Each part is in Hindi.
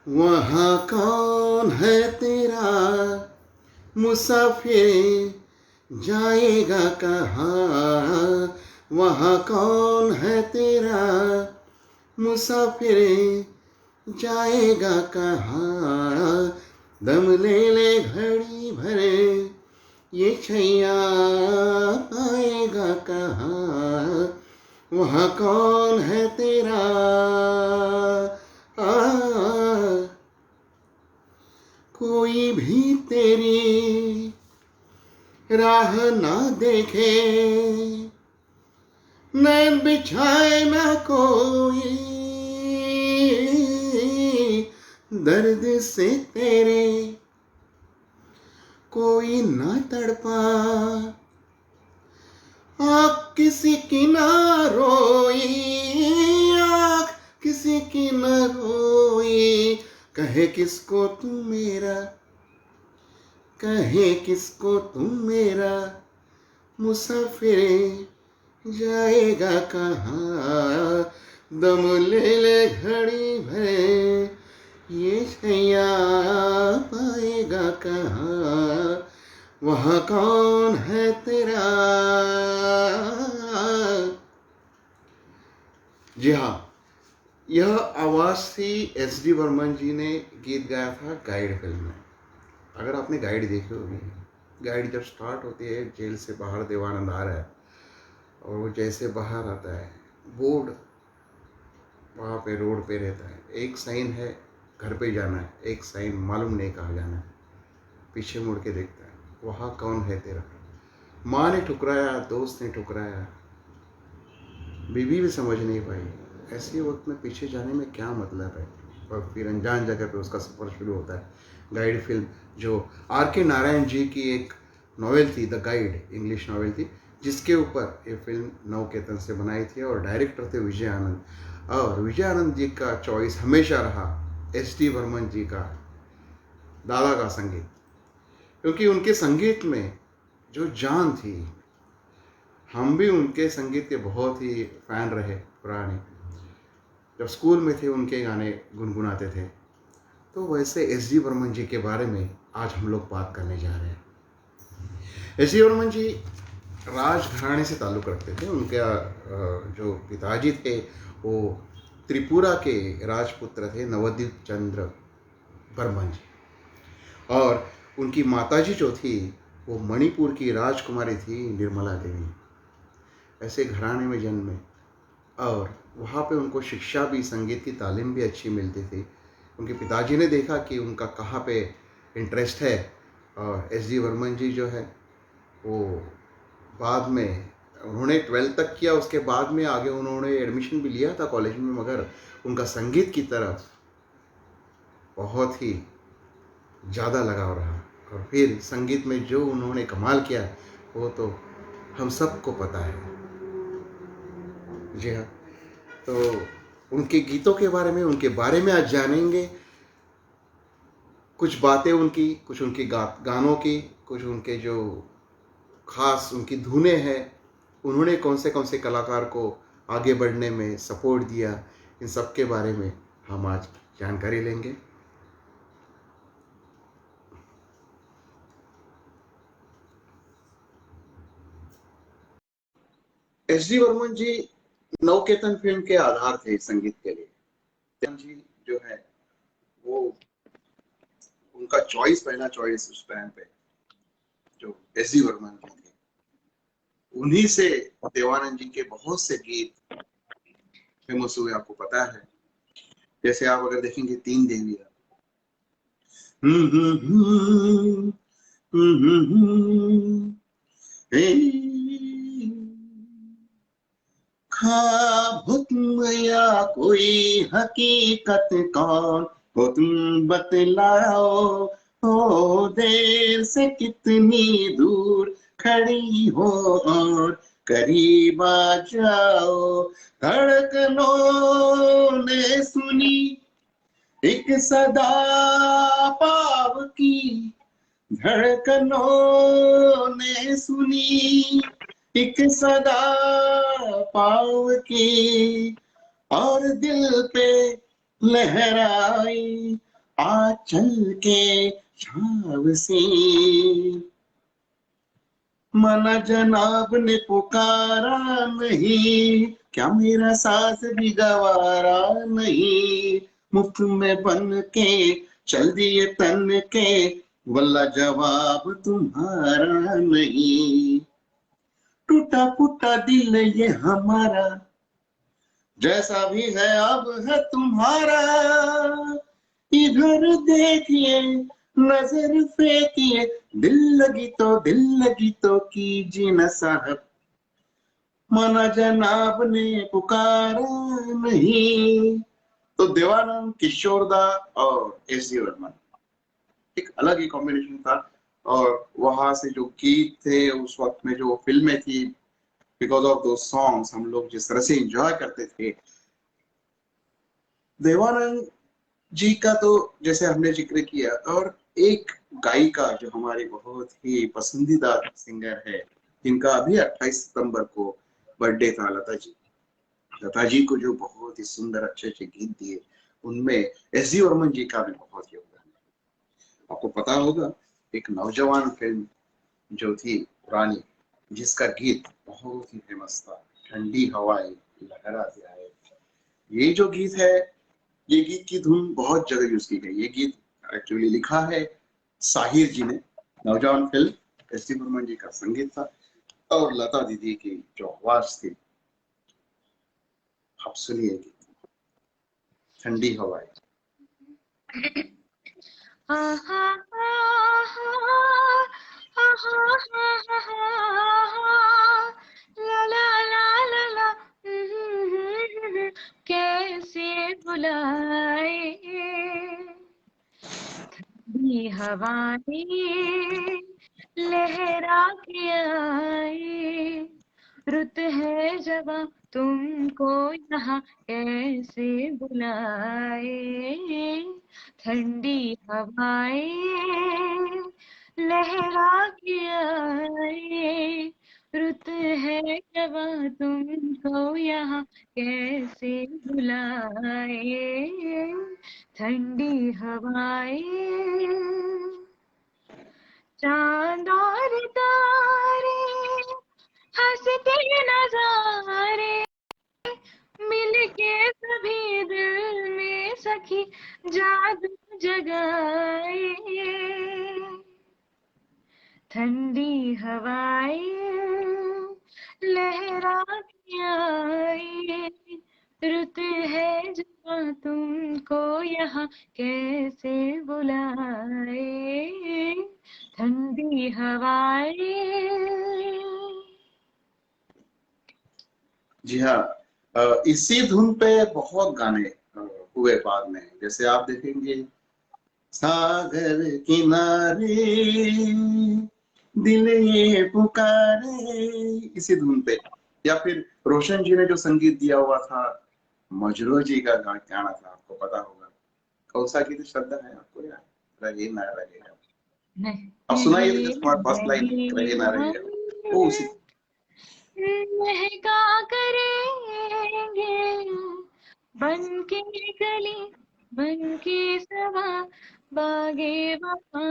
वहाँ कौन है तेरा मुसाफिर जाएगा कहाँ। वहाँ कौन है तेरा मुसाफिर जाएगा कहाँ। दम ले ले घड़ी भरे ये छैया आएगा कहाँ। वहाँ कौन है तेरा कोई भी तेरी राह ना देखे, नैन बिछाए ना कोई, दर्द से तेरे कोई ना तड़पा, आँख किसी की ना रोई, आँख किसी की ना रोई। कहे किसको तू मेरा, कहे किसको तू मेरा मुसाफिर जाएगा कहाँ। दम ले ले घड़ी भरे ये छैया पाएगा कहाँ। वहाँ कौन है तेरा। जी हाँ, यह आवाज़ थी एस.डी. बर्मन जी ने गीत गाया था गाइड फिल्म में। अगर आपने गाइड देखी होगी, गाइड जब स्टार्ट होती है, जेल से बाहर देवानंद आ रहा है और वो जैसे बाहर आता है, बोर्ड वहाँ पे रोड पे रहता है, एक साइन है घर पे जाना है, एक साइन मालूम नहीं कहाँ जाना है। पीछे मुड़ के देखता है, वहाँ कौन है तेरा। माँ ने ठुकराया, दोस्त ने ठुकराया, बीवी भी समझ नहीं पाई। ऐसे वक्त में पीछे जाने में क्या मतलब है। और फिर अनजान जगह पे उसका सफ़र शुरू होता है। गाइड फिल्म जो R.K. नारायण जी की एक नॉवेल थी, द गाइड, इंग्लिश नॉवेल थी, जिसके ऊपर ये फिल्म नवकेतन से बनाई थी और डायरेक्टर थे विजय आनंद। और विजय आनंद जी का चॉइस हमेशा रहा एस.डी. बर्मन जी का दादा का संगीत, क्योंकि उनके संगीत में जो जान थी। हम भी उनके संगीत के बहुत ही फ़ैन रहे पुराने। जब स्कूल में थे उनके गाने गुनगुनाते थे। तो वैसे एस.डी. बर्मन जी के बारे में आज हम लोग बात करने जा रहे हैं। एस.डी. बर्मन जी राजघराने से ताल्लुक़ रखते थे। उनका जो पिताजी थे वो त्रिपुरा के राजपुत्र थे, नवदीप चंद्र बर्मन जी। और उनकी माताजी जो थी वो मणिपुर की राजकुमारी थी, निर्मला देवी। ऐसे घराने में जन्मे और वहाँ पे उनको शिक्षा भी, संगीत की तालीम भी अच्छी मिलती थी। उनके पिताजी ने देखा कि उनका कहाँ पे इंटरेस्ट है और एस.डी. बर्मन जी जो है वो बाद में उन्होंने 12th तक किया। उसके बाद में आगे उन्होंने एडमिशन भी लिया था कॉलेज में, मगर उनका संगीत की तरफ बहुत ही ज़्यादा लगाव रहा। और फिर संगीत में जो उन्होंने कमाल किया वो तो हम सबको पता है। जी हाँ, तो उनके गीतों के बारे में, उनके बारे में आज जानेंगे। कुछ बातें उनकी, कुछ उनके गानों की, कुछ उनके जो खास उनकी धुनें हैं, उन्होंने कौन से कलाकार को आगे बढ़ने में सपोर्ट दिया, इन सब के बारे में हम आज जानकारी लेंगे। एस.डी. बर्मन जी नवकेतन फिल्म के आधार थे संगीत के लिए। जी जो है वो उनका चॉइस, पहला चॉइस उस टाइम पे जो एस.डी. बर्मन जी थे, उन्हीं से देवानंद जी के बहुत से गीत फेमस हुए, आपको पता है। जैसे आप अगर देखेंगे तीन देवियां, खाबो तुम या कोई हकीकत कौन हो तुम बतलाओ, हो देर से कितनी दूर खड़ी हो और करीब आ जाओ। धड़कनों ने सुनी एक सदा पाव की, धड़कनों ने सुनी एक सदा पाव की, और दिल पे लहराई आंचल के छाव से। मना जनाब ने पुकारा नहीं, क्या मेरा सास भी गवारा नहीं। मुफ्त में बन के चल दिए तन के, वल्ला जवाब तुम्हारा नहीं। टूटा फूटा दिल ये हमारा, जैसा भी है अब है तुम्हारा। इधर देखिए नजर फेंकिए, दिल लगी तो कीजिए न साहब। मना जनाब ने पुकारा नहीं। तो देवानंद, किशोरदा और एस डी वर्मन, एक अलग ही कॉम्बिनेशन था। और वहां से जो गीत थे उस वक्त में, जो फिल्में थी, बिकॉज ऑफ दो सॉन्ग्स हम लोग जिस तरह से एंजॉय करते थे। देवानंद जी का तो जैसे हमने जिक्र किया, और एक गायिका जो हमारी बहुत ही पसंदीदा सिंगर है, जिनका अभी 28 सितंबर को बर्थडे था, लता जी। लता जी को जो बहुत ही सुंदर अच्छे अच्छे गीत दिए, उनमें एस डी वर्मन जी का भी बहुत योगदान है। आपको पता होगा, एक नौजवान फिल्म जो थी पुरानी, जिसका गीत बहुत ही फेमस था, ठंडी हवाएं लहराती आए। ये जो गीत है, ये गीत की धुन बहुत जगह यूज की गई। ये गीत एक्चुअली लिखा है साहिर जी ने। नौजवान फिल्म एस डी बर्मन जी का संगीत था, और लता दीदी की जो आवाज थी। आप सुनिए गीत ठंडी हवाएं। कैसे बुलाए ठंडी हवाएं लहरा के आए, रुत है जवा तुमको यहाँ कैसे बुलाए। ठंडी हवाएं लहरा के आए, रुत है जवा तुमको यहाँ कैसे बुलाए। ठंडी हवाएं, चांद और तारे हंसते नजारे, मिल के सभी दिल में सखी जादू जगाए। ठंडी हवाएं लहरा के आए, रुत है जहाँ तुमको यहाँ कैसे बुलाए। ठंडी हवाएं। जी हाँ, इसी धुन पे बहुत गाने हुए बाद में। जैसे आप देखेंगे, सागर किनारे दिल ये पुकारे, इसी धुन पे। या फिर रोशन जी ने जो संगीत दिया हुआ था, मजरू जी का गाना था, आपको पता होगा। कौन सा गीत श्रद्धा है आपको यार? रहे ना रहेगा। अब सुनाइए नहीं तुम्हारा फर्स्ट लाइन, रहे ना हम रहेगा, वो उसी। महका करेंगे बन के गली, बन के सवा, बागे वफा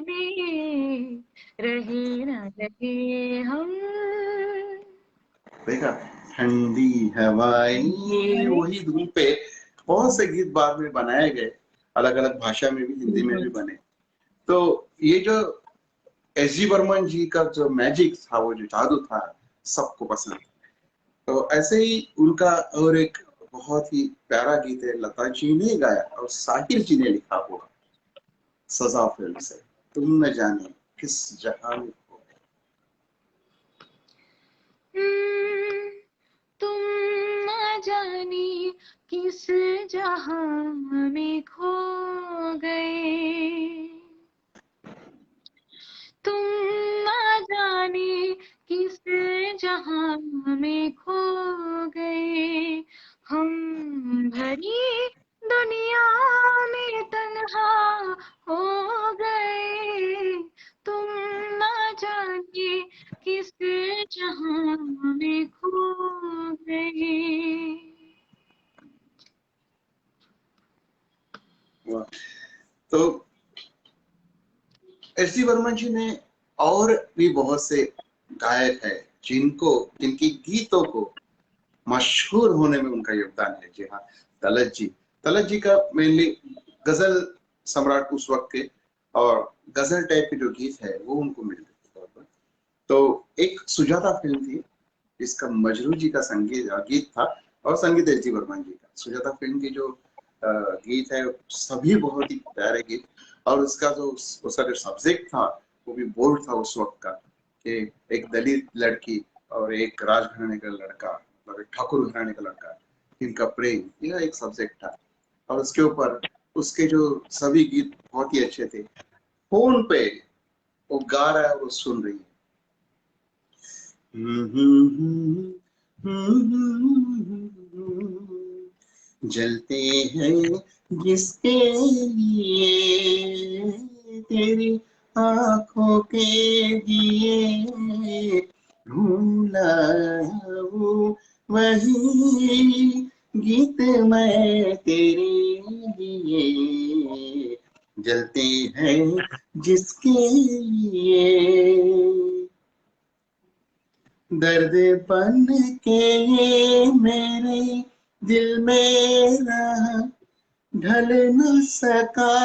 में रहे ना रहे हम। देखा, ठंडी हवाएं, वही धुन पे बहुत से गीत बाद में बनाए गए, अलग अलग भाषा में भी, हिंदी में भी बने। तो ये जो एस जी बर्मन जी का जो मैजिक था, वो जो जादू था, सबको पसंद। तो ऐसे ही उनका और एक बहुत ही प्यारा गीत है, लता जी ने गाया और साहिर जी ने लिखा हुआ, सजा फिल्म से, तुम न जाने किस जहां में खो गए। तुम न जाने किस जहां में खो गए, तुम न जाने किस जहां में खो गए। हम भरी दुनिया में तन्हा हो गए, तुम न जाने किस जहां में खो गए। वाह, तो एस डी बर्मन जी ने और भी बहुत से गायक है जिनकी गीतों को मशहूर होने में उनका योगदान है। जी हाँ, तलत जी का मेनली गजल सम्राट उस वक्त के, और गजल टाइप के जो गीत है वो उनको मिलते थे। तो एक सुजाता फिल्म थी जिसका मजरू जी का संगीत गीत था और संगीत एस डी बर्मन जी का। सुजाता फिल्म की जो गीत है सभी बहुत ही प्यारे गीत, और उसका जो सब्जेक्ट था वो भी बोल्ड था उस वक्त का, कि एक दलित लड़की और एक राजघराने का लड़का, मतलब एक ठाकुर घराने का लड़का, इनका प्रेम, यह एक सब्जेक्ट था। और उसके ऊपर उसके जो सभी गीत बहुत ही अच्छे थे। फोन पे वो गा रहा है और वो सुन रही है। जलते हैं जिसके लिए तेरी आंखों के दिए, ढूंढा वो वही गीत मैं तेरे लिए, जलते हैं जिसके लिए, दर्द बन के ये मेरे दिल में रहा, ढल न सका,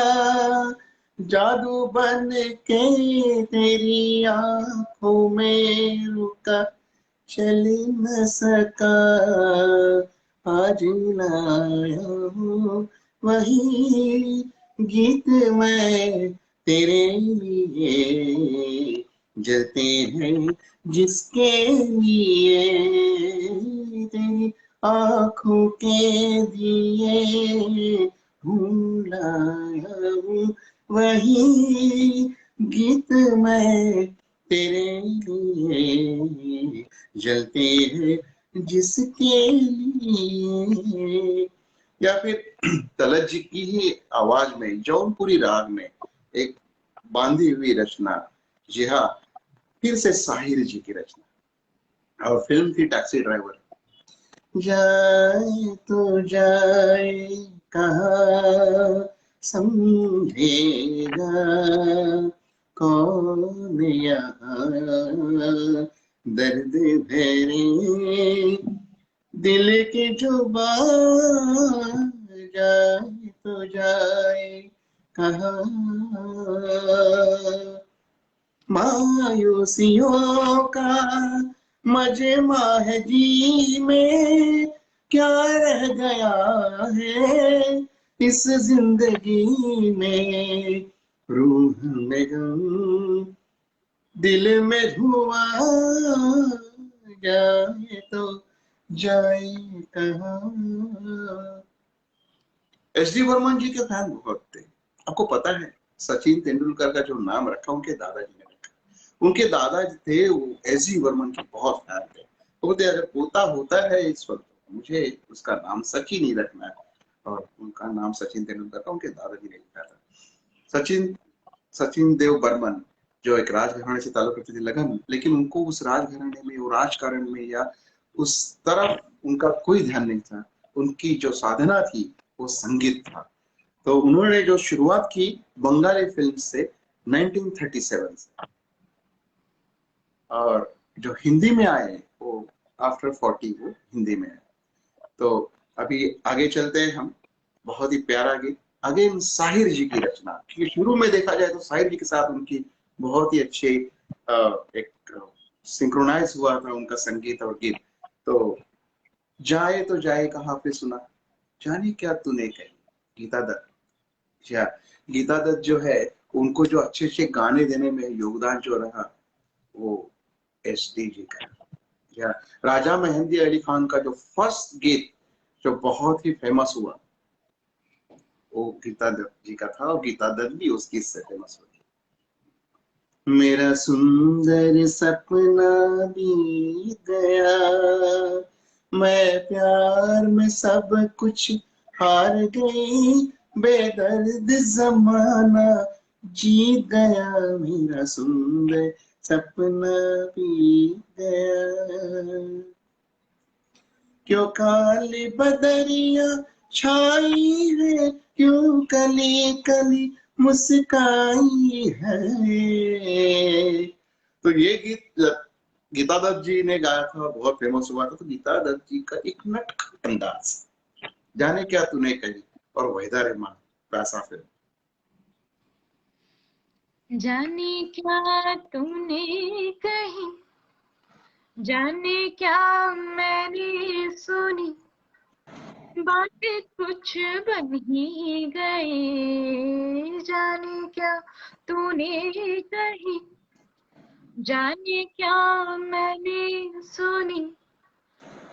जादू बन के तेरी आंखों में रुका, चल न सका, आज लाया हूँ वही गीत मैं तेरे लिए, जलते हैं जिसके लिए तेरी आंखों के दिए, लाया हूँ वही गीत मैं तेरे लिए, जलते हैं जिसके लिए। या फिर तलत जी की ही आवाज में जौनपुरी राग में एक बांधी हुई रचना, जी हाँ, फिर से साहिर जी की रचना, और फिल्म थी टैक्सी ड्राइवर। जाए तो जाए कहाँ समझेगा कौन यहाँ, दर्द भरे दिल के जो बात, जाए तो जाए कहाँ, मायूसियों का मजमा है जी में, क्या रह गया है इस जिंदगी में, रूह में गम दिल में धुआं, जाए तो जाए कहाँ। एस डी बर्मन जी के फैन बहुत थे। आपको पता है सचिन तेंदुलकर का जो नाम रखा उनके दादाजी ने रखा। उनके दादाजी थे वो एस डी बर्मन के बहुत फैन थे। तो बोलते अगर पोता होता है इस वक्त मुझे उसका नाम सचिन ही रखना है, और उनका नाम सचिन तेंदुलकर का उनके दादाजी ने रखा था। सचिन सचिन देव बर्मन जो एक राजघराने से ताल्लुक रखते थे लगन, लेकिन उनको उस राजघराने में वो राजकारण में या उस तरफ उनका कोई ध्यान नहीं था। उनकी जो साधना थी वो संगीत था। तो उन्होंने जो शुरुआत की बंगाली फिल्म से 1937 से, और जो हिंदी में आए वो आफ्टर 40 वो हिंदी में आए। तो अभी आगे चलते हैं हम, बहुत ही प्यारा गीत अगेन साहिर जी की रचना, क्योंकि शुरू में देखा जाए तो साहिर जी के साथ उनकी बहुत ही अच्छे एक सिंक्रोनाइज हुआ था उनका संगीत और गीत। तो जाए कहाँ पे सुना, जाने क्या तूने कही, गीता दत्त। या गीता दत्त जो है उनको जो अच्छे अच्छे गाने देने में योगदान जो रहा वो एस डी जी का। या राजा मेहंदी अली खान का जो फर्स्ट गीत जो बहुत ही फेमस हुआ वो गीता दत्त जी का था, और गीता दत्त भी उस गीत से फेमस हुई। मेरा सुंदर सपना बीत गया, मैं प्यार में सब कुछ हार गई, बेदर्द जमाना जीत गया, मेरा सुंदर सपना बीत गया, क्यों काली बदरिया छाई है, क्यों कली कली मुस्काई है। तो ये गीत गीता दत्त जी ने गाया था, बहुत फेमस हुआ था। तो गीता दत्त जी का एक नटखट अंदाज, जाने क्या तूने कही, और वहीदा रहमान, वैसा फिल्म। जाने क्या तूने कही, जाने क्या मैंने सुनी, बातें कुछ बन ही गई। जाने क्या तूने कही, जाने क्या मैंने सुनी,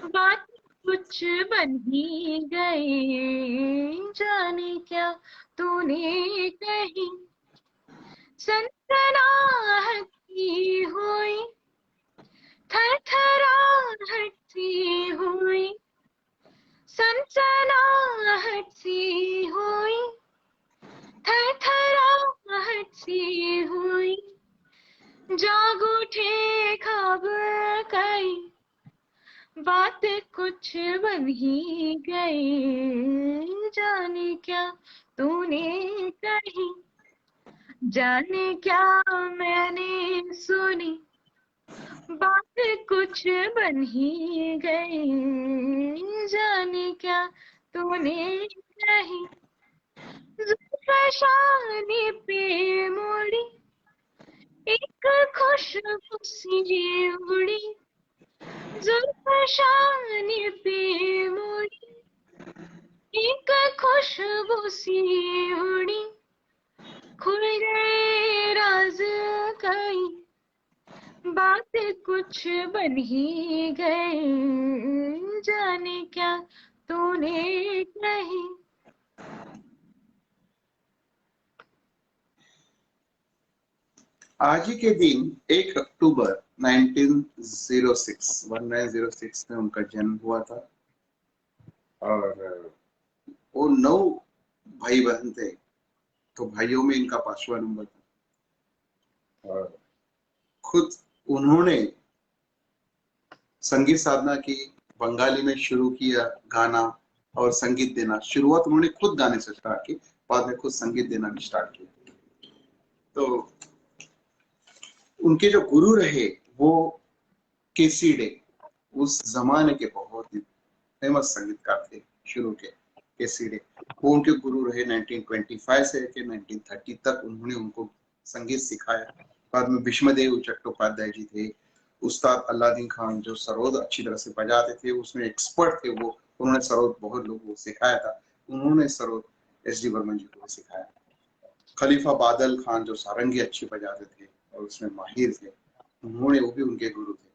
बात कुछ बन ही गई। जाने क्या तूने कही, सनसनाहट सी हुई, थरथराहट सी हुई, सनसनाहट सी हुई, थरथराहट सी हुई। जाग उठे ख्वाब कई, बात कुछ बन ही गई। जाने क्या तूने कही, जाने क्या मैंने सुनी, बात कुछ बन ही गई। जाने क्या तूने कही, जुल्फ़े पे मुड़ी, एक खुशबू सी उड़ी, जुल्फ़े पे मुड़ी, एक खुशबू सी उड़ी। खुल गए राज कई, बात कुछ बन ही गई। जाने क्या तूने कही। आज ही के दिन 1 अक्टूबर 1906 में उनका जन्म हुआ था। और वो 9 भाई बहन थे, तो भाइयों में इनका 5वां नंबर था। और खुद उन्होंने संगीत साधना की, बंगाली में शुरू किया गाना और संगीत देना। शुरुआत उन्होंने खुद गाने से स्टार्ट की, बाद में खुद संगीत देना भी स्टार्ट किया। तो उनके जो गुरु रहे वो केसी डे, उस जमाने के बहुत ही फेमस संगीतकार थे शुरू के, केसी डे। वो उनके गुरु रहे 1925 से लेकर 1930 तक। उन्होंने उनको संगीत सिखाया। बाद में विष्णुदेव चट्टोपाध्याय जी थे, उस्ताद अलादीन खान जो सरोद अच्छी तरह से बजाते थे, उसमें एक्सपर्ट थे वो। उन्होंने सरोद बहुत लोगों को सिखाया था। उन्होंने सरोद एस डी बर्मन जी को सिखाया। खलीफा बादल खान जो सारंगी अच्छी बजाते थे और उसमें माहिर थे, उन्होंने, वो भी उनके गुरु थे।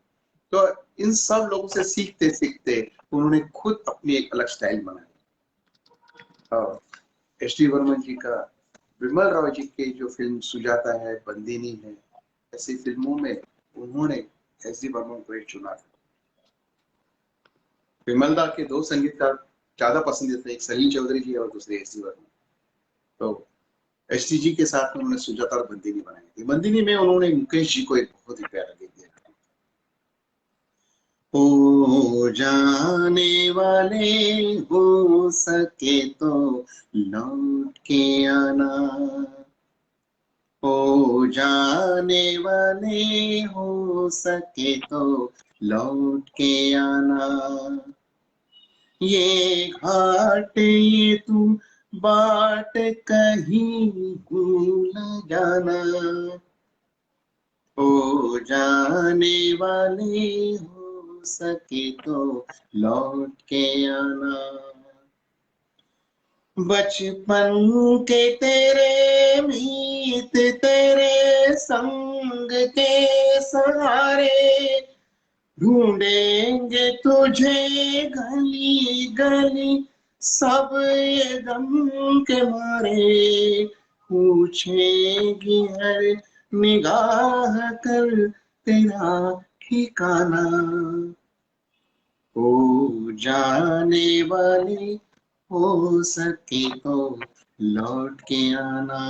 तो इन सब लोगों से सीखते सीखते उन्होंने खुद अपनी एक अलग स्टाइल बनाई। और एस डी बर्मन जी का, विमल राव जी की जो फिल्म सुजाता है, बंदिनी है, ऐसी फिल्मों में उन्होंने एस डी बर्मन को एक चुना था। विमल दा के 2 संगीतकार ज्यादा पसंदीदा थे, एक सलील चौधरी जी और दूसरे एस डी बर्मन। तो एस टी जी के साथ में उन्होंने सुजाता और बंदिनी बनाई थी। बंदिनी में उन्होंने मुकेश जी को एक बहुत ही प्यारा गीत दिया। हो जाने वाले, हो सके तो लौट के आना, हो जाने वाले, हो सके तो लौट के आना। ये घाट ये तू बाट कहीं भूल जाना, हो जाने वाले, हो सके तो लौट के आना। बचपन के तेरे मीत, तेरे संग के सहारे, ढूंढेंगे तुझे गली गली, सब ये गम के मारे। पूछेगी हर निगाह कर तेरा ठिकाना, हो जाने वाली, हो सके तो लौट के आना।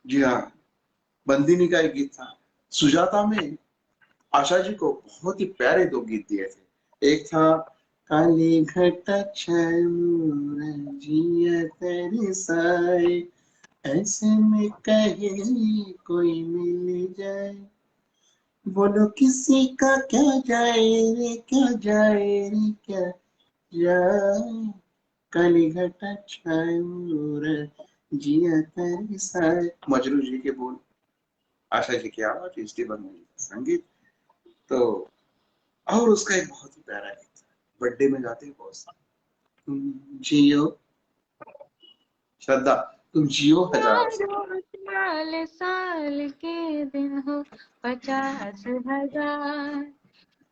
जी हाँ, बंदिनी का एक गीत था। सुजाता में आशा जी को बहुत ही प्यारे 2 गीत दिए थे। एक था काली घटा छाए मोर जिया तरसाए, ऐसे में कहे कोई मिल जाए, बोलो किसी का क्या जाए रे, क्या जाए रे, क्या जाए, काली घटा छाए मोर जिया तरसाए। मजरू जी के बोल, आशा जी की आवाज, एस डी बर्मन जी का संगीत। तो और उसका एक बहुत ही प्यारा गीत बर्थडे में गाते हैं बहुत सारे, तुम जियो श्रद्धा, तुम जियो हजारों साल। हजारों साल, साल के दिन हो 50,000,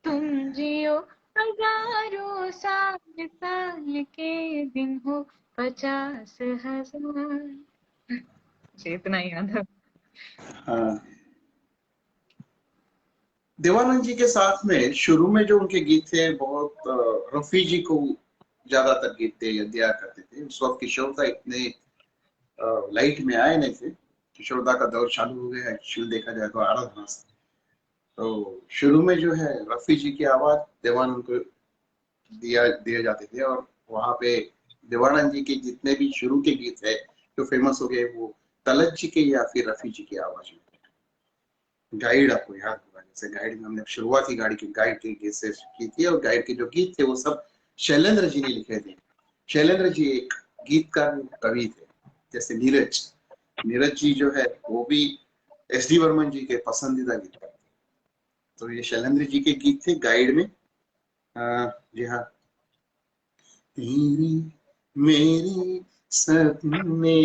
तुम जियो हजारों साल, साल के दिन हो 50,000। मुझे इतना ही याद है। हाँ, देवानंद जी के साथ में शुरू में जो उनके गीत थे बहुत रफी जी को ज्यादातर गीत दिया करते थे। उस वक्त किशोरदा इतने लाइट में आए नहीं थे, किशोरदा का दौर चालू हो गया एक्चुअली देखा जाए तो आराधना से। तो शुरू में जो है रफी जी की आवाज देवानंद को दिए जाते थे, और वहां पे देवानंद जी के जितने भी शुरू के गीत है जो फेमस हो गए वो तलत जी के या फिर रफी जी की आवाज में। गाइड आपको याद होगा, जैसे गाइड में हमने शुरुआती गाड़ी की गाइड के गीत से की थी, और गाइड के जो गीत थे वो सब शैलेंद्र जी ने लिखे थे। शैलेंद्र जी एक गीतकार कवि थे, जैसे नीरज, नीरज जी जो है वो भी एस डी बर्मन जी के पसंदीदा गीतकार थे। तो ये शैलेंद्र जी के गीत थे गाइड में। जी हाँ, तेरी मेरी सपने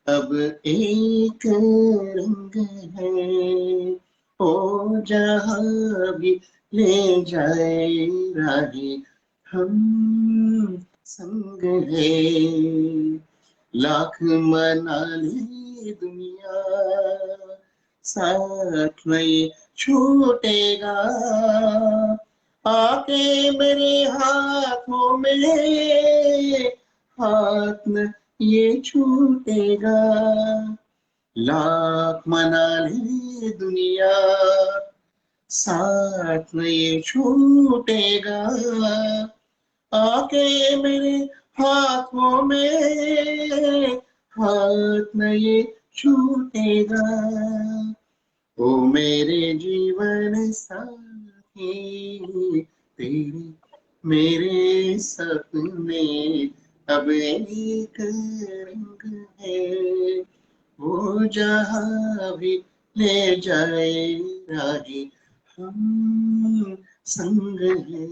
अब एक रंग है, ओ जहाँ भी ले जाए राही हम संग है, लाख मना ले दुनिया साथ नहीं छूटेगा, आके मेरे हाथों में हाथ न ये छूटेगा, लाख मना ले दुनिया साथ न ये छूटेगा, आके मेरे हाथों में हाथ न ये छूटेगा, ओ मेरे जीवन साथी, तेरे मेरे सपने अब एक रंग है, वो जहाँ भी ले जाए राही हम संग है।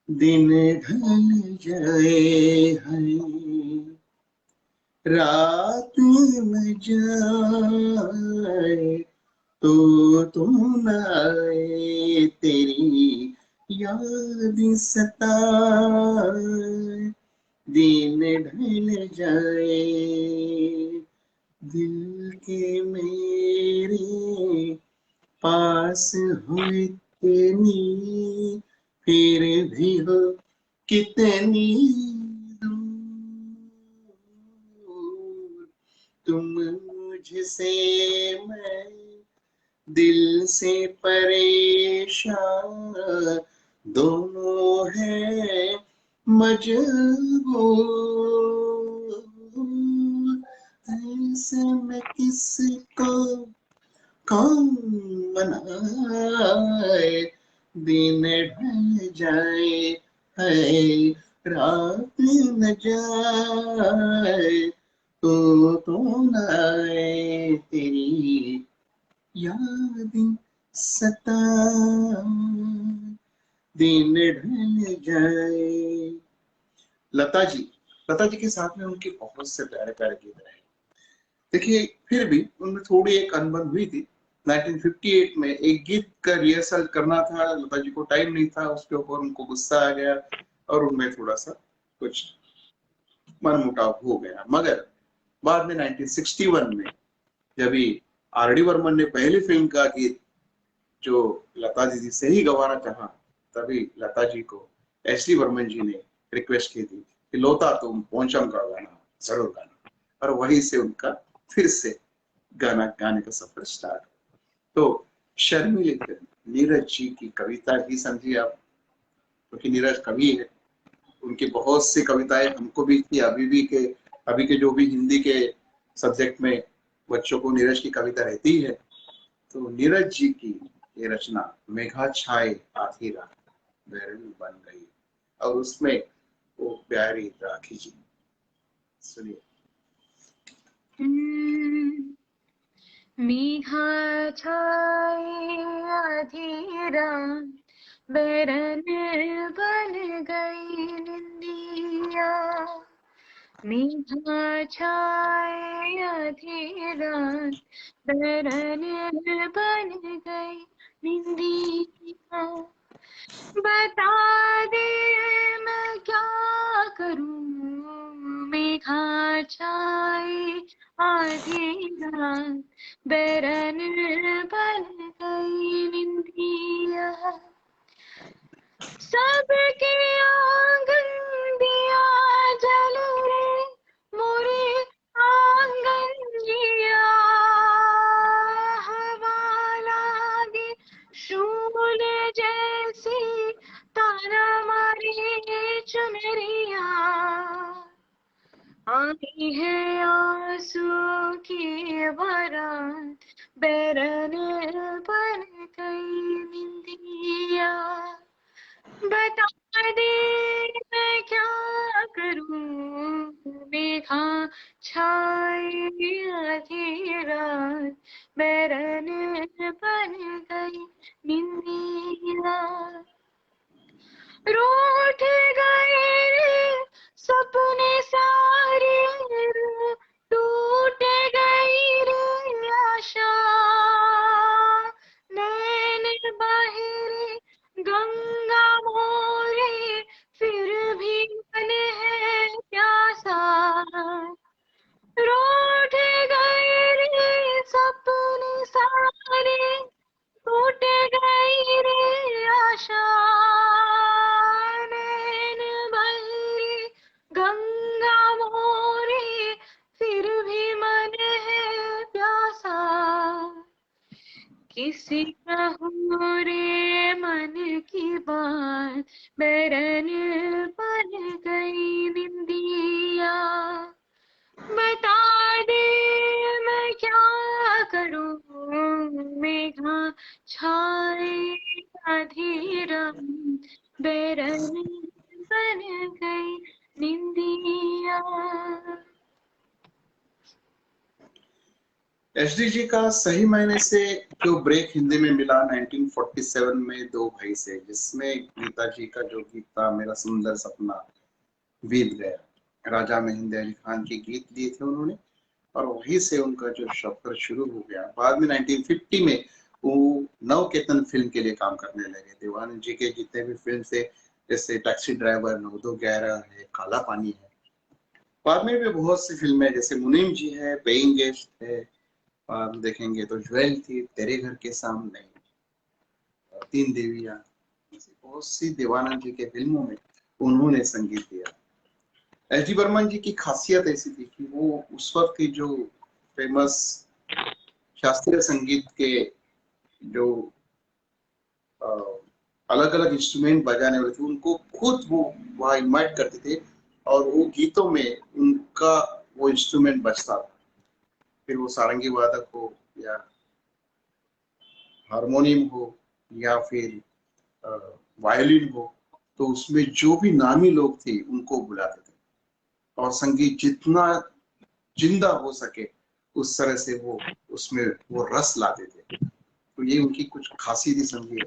दिन ढल जाए है, रात न जाए, तो तुम न आए, तेरी याद सताए, दिन ढल जाए, दिल के मेरे पास हो इतनी, फिर भी हो कितनी दूर, तुम मुझसे मैं दिल से परेशान, दोनों हैं मजबूर, ऐसे में किसको कौन मनाए, दिन ढल जाए है, रात न जाए, तो न आए, तेरी याद सताए, दिन ढल जाए। लता जी, लता जी के साथ में उनके बहुत से प्यारे प्यारे गीत रहे। देखिए फिर भी उनमें थोड़ी एक अनबन हुई थी। 1958 में एक गीत का रिहर्सल करना था, लता जी को टाइम नहीं था, उसके ऊपर उनको गुस्सा आ गया और उनमें थोड़ा सा कुछ मनमुटाव हो गया। मगर बाद में 1961 में जब आर डी बर्मन ने पहली फिल्म का गीत जो लता जी से ही गवाना चाहा, तभी लता जी को एस डी बर्मन जी ने रिक्वेस्ट की थी कि लोता तुम पोंचम का गाना जरूर गाना, और वहीं से उनका फिर से गाना गाने का सफर स्टार्ट। तो शर्मीली फिल्म, नीरज जी की कविता ही समझिए आप, क्योंकि नीरज कवि है, उनकी बहुत सी कविताएं हमको भी थी, अभी के जो भी हिंदी के सब्जेक्ट में बच्चों को नीरज की कविता रहती है। तो नीरज जी की ये रचना मेघा छाए आधी रात बैरन बन गई, और उसमें वो प्यारी राखी जी, सुनिए। मेघा छाए आधी रात बैरन बन गई निंदिया। मेघा छाए आधी रात बैरन बन गई निंदिया। बता दे मैं क्या करूं, मेघा छाए आधी रात बैरन बन गई निंदिया। सबके आंगन दिया जल रे मोरे आंगन जिया। हवा लागे शूल जैसी ताना मारे चुनरिया। आई है आंसू की बारात बैरन बन गई निंदिया। बता दे मैं क्या करूं, मेघा छाए आधी रात बैरन बन गई निंदिया। रूठ गए रे सपने सारे, टूट गई रे आशा। नैन बहे गंगा मोरे फिर भी मन है प्यासा। रूठ गए रे सपने सारे, टूट गई रे आशा। नैन बहे गंगा मोरे फिर भी मन है प्यासा। किसी कहूँ रे मन की बात बैरन बन गई निंदिया। बता दे मैं क्या करूं, मेघा छाए आधी रात बैरन बन गई निंदिया। एचडी जी का सही मायने से जो ब्रेक हिंदी में मिला 1947 में दो भाई से, जिसमें गीता जी का जो गीत था मेरा सुंदर सपना बीत गया, राजा महिंद्र अली खान के गीत लिए थे उन्होंने, और वहीं से उनका जो सफर शुरू हो गया। बाद में 1950 में वो नवकेतन फिल्म के लिए काम करने लगे। देवानंद जी के जितने भी फिल्म थे, जैसे टैक्सी ड्राइवर, 9211 है, काला पानी है, बाद में भी बहुत सी फिल्में, जैसे मुनीम जी है, पेइंग गेस्ट है, और देखेंगे तो ज्वेल थी, तेरे घर के सामने, तीन देवियां, बहुत सी देवानंद जी के फिल्मों में उन्होंने संगीत दिया। एच डी बर्मन जी की खासियत ऐसी थी कि वो उस वक्त की जो फेमस शास्त्रीय संगीत के जो अलग अलग इंस्ट्रूमेंट बजाने वाले थे, उनको खुद वो वहां इन्वाइट करते थे, और वो गीतों में उनका वो इंस्ट्रूमेंट बजता था। फिर वो सारंगी वादक हो, या हारमोनियम हो, या फिर वायलिन हो, तो उसमें जो भी नामी लोग थे उनको बुलाते थे, और संगीत जितना जिंदा हो सके उस तरह से वो उसमें वो रस लाते थे। तो ये उनकी कुछ खासियत ही समझिए।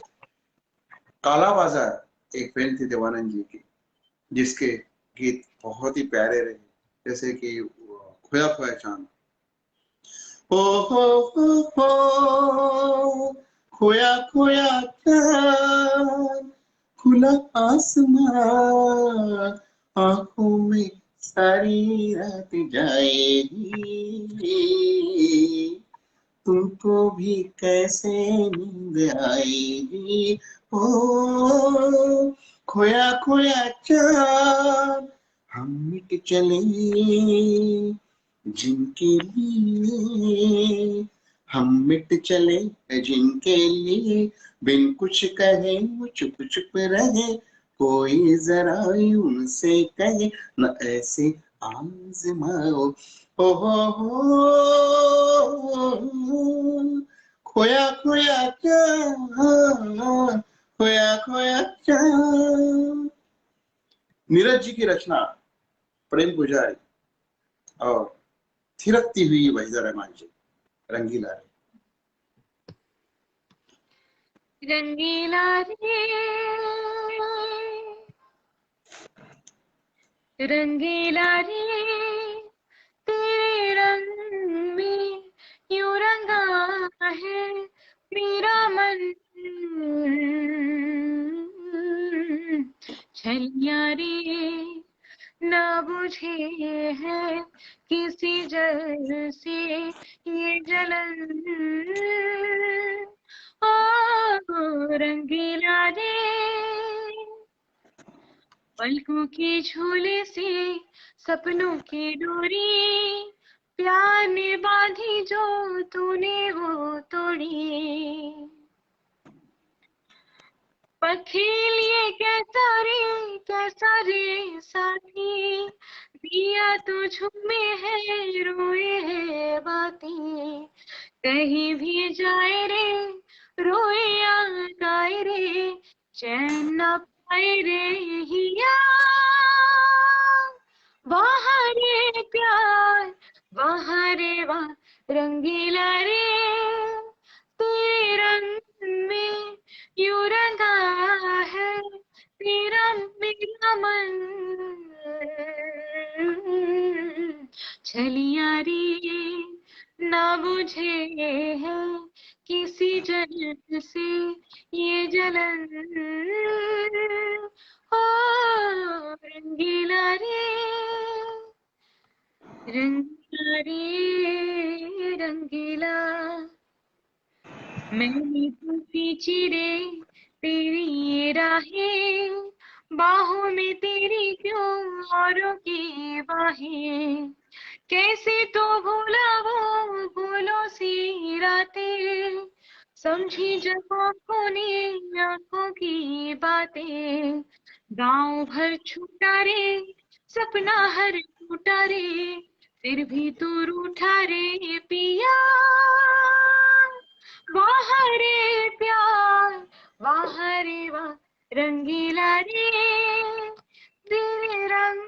काला बाजार एक फिल्म थी देवानंद जी की, जिसके गीत बहुत ही प्यारे रहे, जैसे कि खोया खोया चांद, हो खोया खोया चांद, खुला आसमां, आंखों में सारी रात जाएगी, तुमको भी कैसे नींद आएगी, ओ खोया खोया चांद, हम मिट चले जिनके लिए हम मिट चले, जिनके लिए बिन कुछ कहे वो चुप चुप रहे, कोई जरा उनसे कहे न ऐसे आजमाओ। हो खोया खोया क्या, खोया खोया क्या। नीरज जी की रचना, प्रेम पुजारी और थिरकती हुई वहीदा रहमान जी, रंगीला रे। रंगीला रे रंगीला रे, तेरे रंग में यूं रंगा है मेरा मन। छलिया रे ना बुझे है किसी जल से ये जलन। ओ रंगीला रे, पलकों के झोले से सपनों की डोरी, प्यार ने बांधी जो तूने वो तोड़ी। पथेलिए कैसा रे साथी, दिया तो झूमे है रोए है बातें। कहीं भी जाए रे रोए या गाए रे, चैन न पाए रे हिया। वहाँ रे प्यार वहाँ रे वाह, रंगीला रे तेरे रंग में यूं रंगा है तेरा मेरा मन। छलिया रे ना बुझे है किसी जल से ये जलन। ओ रंगीला रे रंगीला रे रंगीला, मैंने तो खींची रे तेरी ये राहें, बाहों में तेरी क्यों औरों की बाहें। कैसे तो भूला वो भूलो सी रातें, समझी जब आंखों ने आंखों की बातें। गांव भर छूटा रे सपना हर टूटा रे, फिर भी तू रूठा रे पिया। वाह रे प्यार वाह रे वाह, रंगीला रे तेरे रंग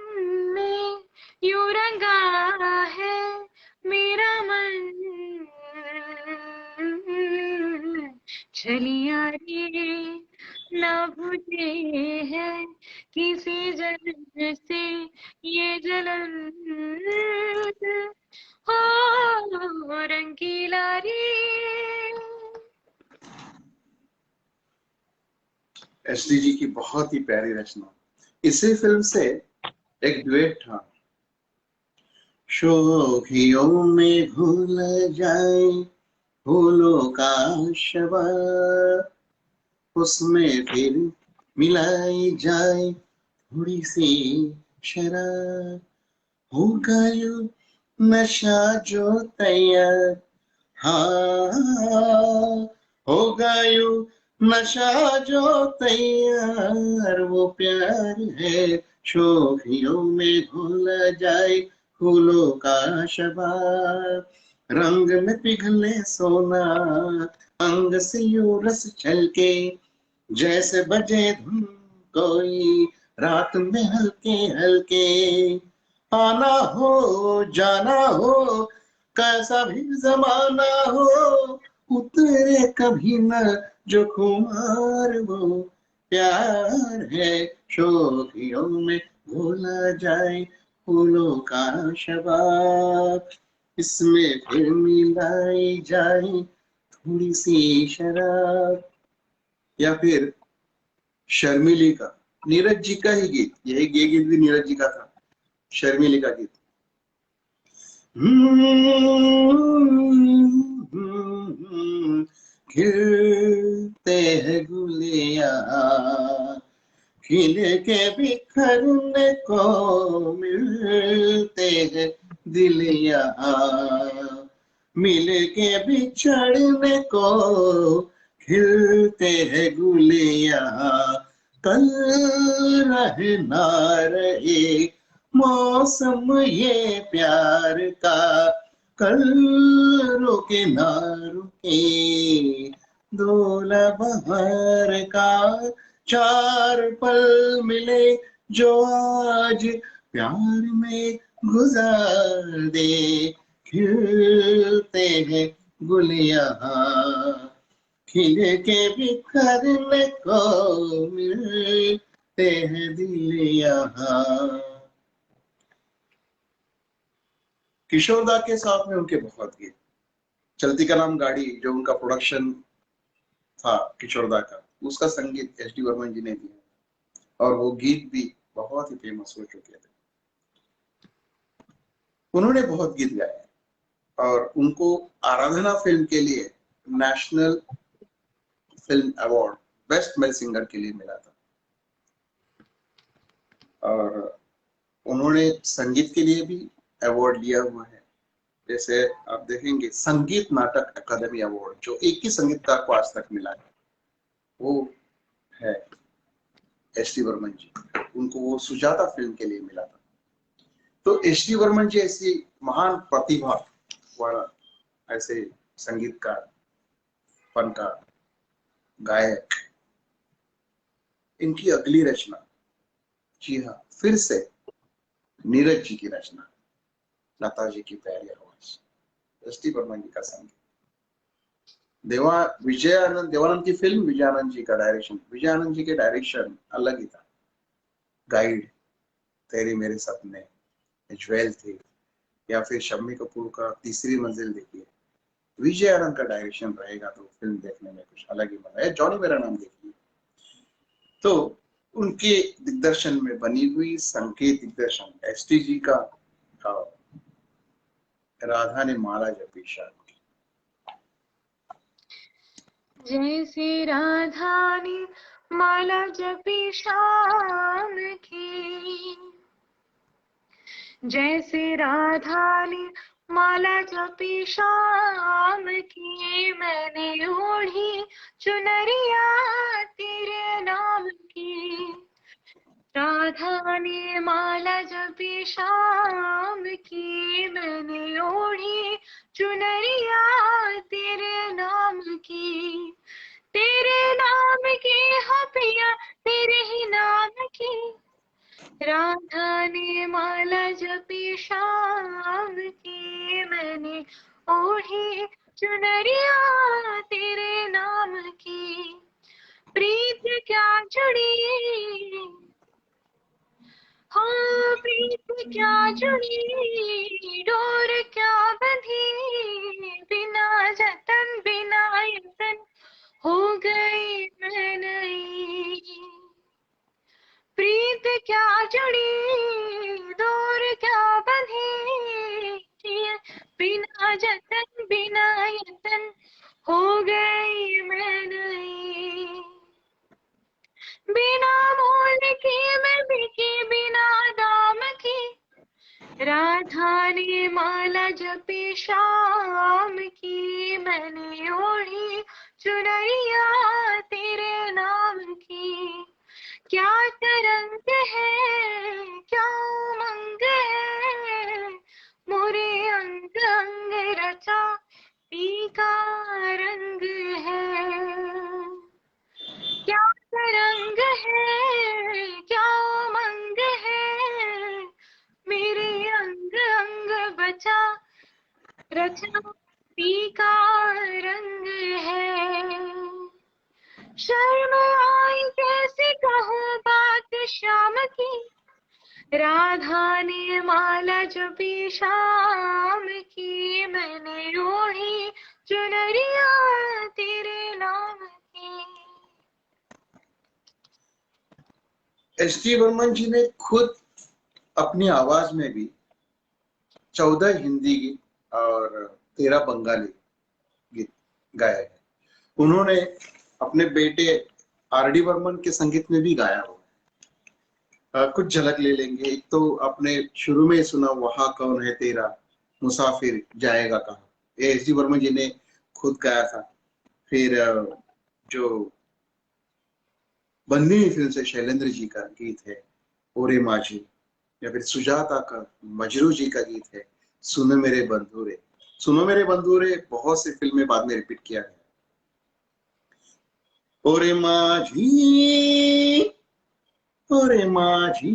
में यूं रंगा है मेरा मन। छलिया रे ना बुझे है किसी जल से ये जलन। हो रंगीला रे। एसडी जी की बहुत ही प्यारी रचना। इसी फिल्म से एक डुएट था, शोखियों में भूल जाए फूलों का शबा, उसमें फिर मिलाई जाए थोड़ी सी शराब, हो गयो नशा जो तैयार, हाँ हो गयो नशा जो तैयार, वो प्यार है शोखियों में घुल जाए फूलों का शबाब। रंग में पिघले सोना अंग से यूं रस छलके, जैसे बजे धुन कोई रात में हल्के हल्के। आना हो जाना हो कैसा भी जमाना हो, उतरे कभी न जो खुमार, वो प्यार है शोखियों में भूला जाए फूलों का शबाब, इसमें फिर मिलाई जाए थोड़ी सी शराब। या फिर शर्मिली का, नीरज जी का ही गीत, यही ये गीत भी नीरज जी का था, शर्मिली का गीत। खिलते हैं गुलिया खिल के बिखरने को मिलते हैं दिल यहाँ, मिल के बिछड़ने को खिलते हैं गुल यहाँ। कल रहे ना रहे मौसम ये प्यार का, कल रुके ना रुके दूल्हा बहार का। चार पल मिले जो आज प्यार में गुजार दे, खिलते हैं गुल यहाँ, खिल के बिखरने को मिलते हैं दिल यहाँ। किशोरदा के साथ में उनके बहुत गीत, चलती का नाम गाड़ी जो उनका प्रोडक्शन था किशोरदा का, उसका संगीत एस डी बर्मन जी ने दिया और वो गीत भी बहुत ही फेमस हो चुके थे। उन्होंने बहुत गीत गाए और उनको आराधना फिल्म के लिए national film award best male singer के लिए मिला था। और उन्होंने संगीत के लिए भी अवार्ड लिया हुआ है। जैसे आप देखेंगे संगीत नाटक अकादमी अवार्ड जो एक ही संगीतकार को आज तक मिला है वो है एस डी बर्मन जी, उनको वो सुजाता फिल्म के लिए मिला था। तो एस डी बर्मन जी ऐसी महान प्रतिभा वाला ऐसे संगीतकार, फनकार, गायक, इनकी अगली रचना, जी हाँ, फिर से नीरज जी की रचना, लता जी की प्यारी आवाज, एस डी बर्मन जी का संगीत, देवानंद की फिल्म, विजयानंद जी का डायरेक्शन। विजयानंद जी के डायरेक्शन अलग ही था। गाइड, तेरे मेरे सपने, ज्वेल थी, या फिर शम्मी कपूर का तीसरी मंजिल देखिए, विजयानंद का डायरेक्शन रहेगा तो फिल्म देखने में कुछ अलग ही मजा है। जॉनी मेरा नाम देखिए। तो उनके दिग्दर्शन में बनी हुई संकेत दिग्दर्शन एस टी जी का राधा ने माला जपी शाम की। जैसे राधा ने माला जपी शाम की, जैसे राधा ने माला जपी शाम की, मैंने ओढ़ी चुनरिया तेरे नाम की। राधा ने माला जपी शाम की, मैंने ओढ़ी चुनरिया तेरे नाम की। तेरे नाम की हाँ पिया, तेरे ही नाम की। राधा ने माला जपी शाम की, मैंने ओढ़ी चुनरिया तेरे नाम की। प्रीत क्या जुड़ी, हाँ प्रीत क्या जुड़ी, डोर क्या बंधी, बिना जतन बिना यतन हो गई मैं नई। प्रीत क्या जुड़ी, डोर क्या बंधी, बिना जतन बिना यतन हो गई मैं नई। बिना मोल की मैं बिकी, बिना दाम की। राधा ने माला जपी शाम की, मैंने ओढ़ी चुनरिया तेरे नाम की। क्या तरंग है, क्या उमंग है, मोरे अंग अंग रचा पीका रंग है। क्या तरंग है, क्या उमंग है, मेरे अंग अंग बचा रचा पीका रंग है। शर्म आई कैसे कहूँ बात शाम की, राधा ने माला जपी शाम की, मैंने ओढ़ी चुनरिया तेरे नाम की। एस डी बर्मन जी ने खुद अपनी आवाज में भी 14 हिंदी गीत और 13 बंगाली गीत गाए हैं। उन्होंने अपने बेटे आर डी बर्मन के संगीत में भी गाया हुआ है। कुछ झलक ले लेंगे। एक तो आपने शुरू में सुना वहाँ कौन है तेरा, मुसाफिर जाएगा कहाँ, ये एस डी वर्मा जी ने खुद गाया था। फिर जो बंदी फिल्म से शैलेंद्र जी का गीत है ओरे माझी, या फिर सुजाता का मजरू जी का गीत है सुनो मेरे बंधुरे। सुनो मेरे बंधुरे बहुत सी फिल्में बाद में रिपीट किया है। ओरे माझी, ओरे माझी,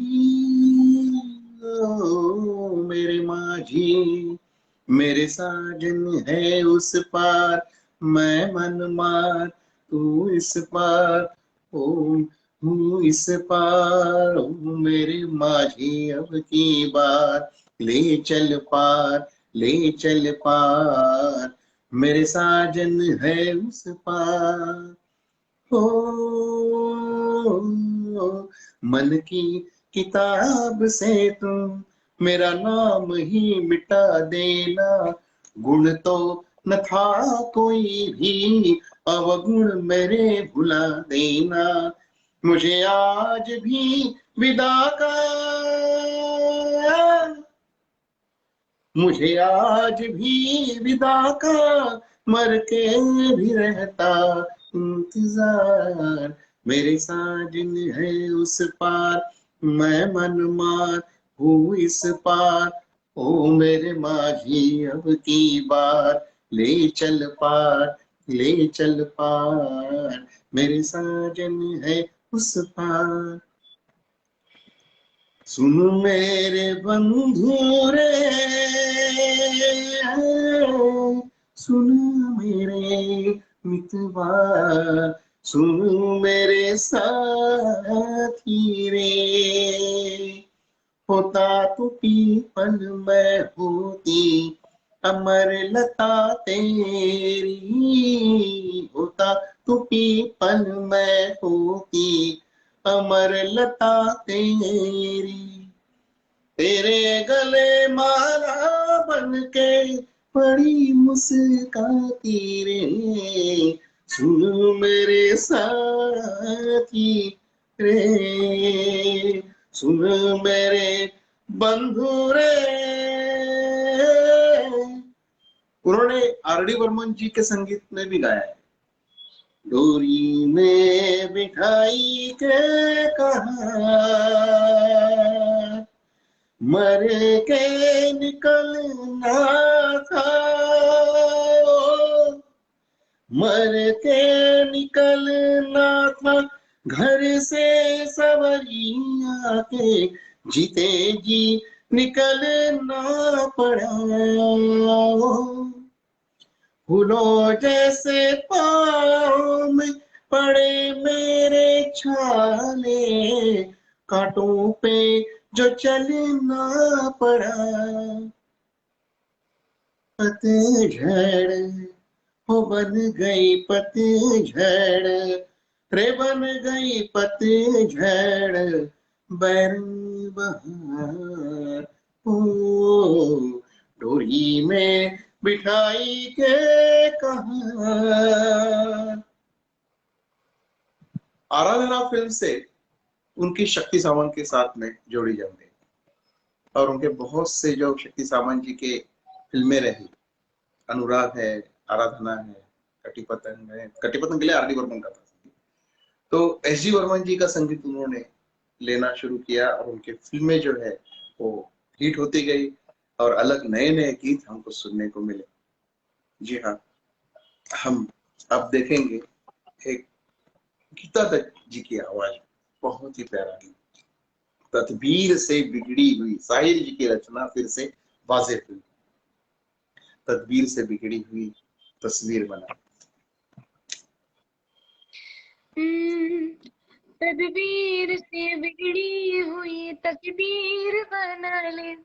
ओ मेरे माझी, मेरे साजन है उस पार, मैं मन मार तू इस पार, ओ तू इस पार, ओ मेरे माझी अब की बार, ले चल पार, ले चल पार, मेरे साजन है उस पार। हो मन की किताब से तुम मेरा नाम ही मिटा देना, गुण तो न था कोई भी, अवगुण मेरे भुला देना, मुझे आज भी विदा का, मुझे आज भी विदा का मर के भी रहता इंतजार, मेरे साजन है उस पार, मैं मन मार हूँ इस पार, ओ मेरे माझी अब की बार, ले चल पार, ले चल पार, मेरे साजन है उस पार। सुन मेरे बंधु रे, सुन मेरे मितवा, सुन मेरे साथी रे, होता तू पीपल में होती अमर लता तेरी, होता तू पीपल में होती अमर लता तेरी, तेरे गले माला बन के बड़ी मुस्काती रे, सुन मेरे साथी रे, सुन मेरे बंधु रे। उन्होंने आर डी बर्मन जी के संगीत में भी गाया है। डोरी में बिठाई के कहा मर के निकलना था, मर के निकलना था घर से सवरिया के, जीते जी निकलना पड़ा, फूलों जैसे पाँव में पड़े मेरे छाले, कांटों पे जो चलना पड़ा, पतझड़ हो बन गई पतझड़ रे, बन गई पतझड़ बैरी बहार, ओ डोरी में बिठाई के कहा। आराधना फिल्म से उनकी शक्ति सावंत के साथ में जोड़ी जम गई, और उनके बहुत से जो शक्ति सावंत जी के फिल्में रही, अनुराग है, आराधना है, कटी पतंग है, कटी पतंग के लिए आर डी बर्मन का था, तो एस डी बर्मन जी का संगीत उन्होंने लेना शुरू किया, और उनके फिल्में जो है वो हिट होती गई, और अलग नए नए गीत हमको सुनने को मिले। जी हाँ, हम अब देखेंगे एक गीता दत्त जी की आवाज, बहुत ही प्यारा गीत, तदबीर से बिगड़ी हुई, साहिर जी की रचना फिर से वाज़ेह हुई, तदबीर से बिगड़ी हुई तस्वीर बना। तदबीर से बिगड़ी हुई तकदीर बना ले,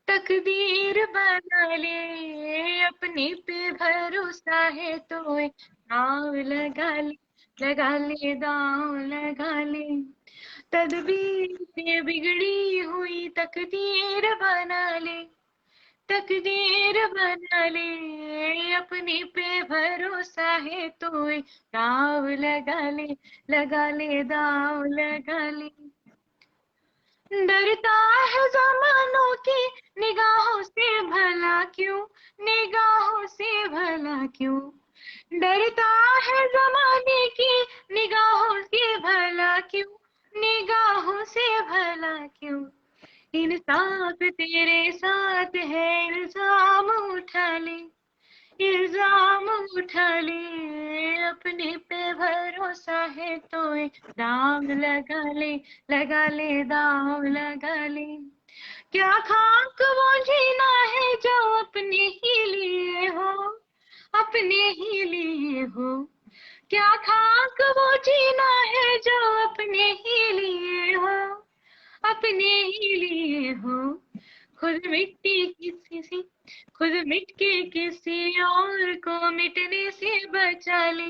तकदीर बना ले, अपने पे भरोसा है तो दाव लगा ले, लगा ले दाव लगा ले, तदबीर से बिगड़ी हुई तकदीर बना ले, तकदीर बना ले, अपने पे भरोसा है तो दाव लगा ले, लगा ले दाव लगा ले, डरता है जमानों की निगाहों से भला क्यों, निगाहों से भला क्यों, डरता है जमाने की निगाहों से भला क्यों, निगाहों से भला क्यों, इंसाफ तेरे साथ है, इल्जाम उठा ले, इल्जाम उठा ले, अपने पे भरोसा है तो एक दाग लगा ले, लगा ले, दाग लगा ले, क्या खाक वो जीना है जो अपने ही लिए हो, अपने ही लिए हो, क्या खाक वो जीना है जो अपने ही लिए हो, अपने ही लिए हो, खुद मिट्टी किसी से, खुद मिट के किसी और को मिटने से बचा ले,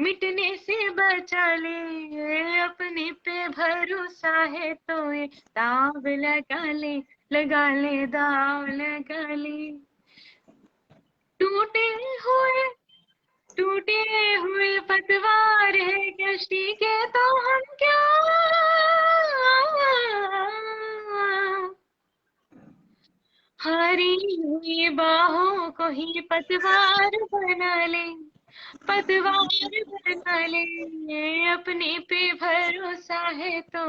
मिटने से बचा ले, अपने पे भरोसा है तो ये दाव लगा ले, लगा ले, दाव लगा ले, टूटे हुए, टूटे हुए पतवार है कश्ती के तो हम क्या, हारी हुई बाहों को ही पतवार बना ले, पतवार बना ले, अपने पे भरोसा है तो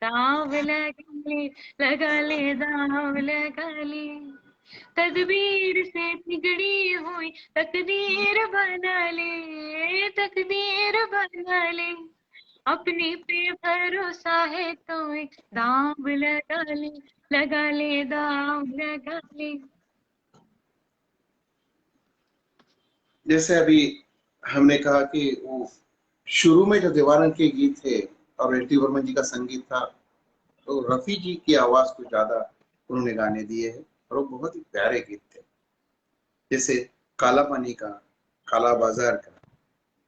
दाव लगा ले, लगा ले, दाव लगा ले, तदबीर से बिगड़ी हुई तकदीर बना ले, तकदीर बना ले, अपने पे भरोसा है तो एक दाव लगा ले, लगा ले, दाव लगा ले। जैसे अभी हमने कहा कि वो शुरू में जो देवानंद के गीत थे और एस डी बर्मन जी का संगीत था, तो रफी जी की आवाज को ज्यादा उन्होंने गाने दिए हैं और वो बहुत ही प्यारे गीत थे। जैसे काला पानी का, काला बाजार का,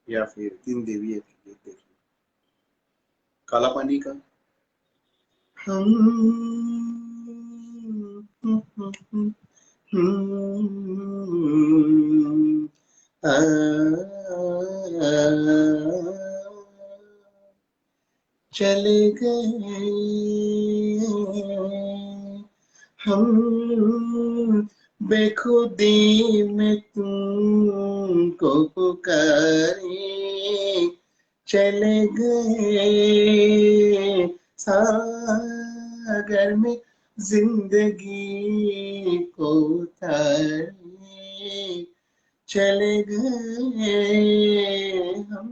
या फिर तीन देवियों के गीत देखिए। काला पानी का, आ, चले गए हम बेखुदी में तुमको पुकारे, चले गए सागर में जिंदगी को उतारे, चले गए हम,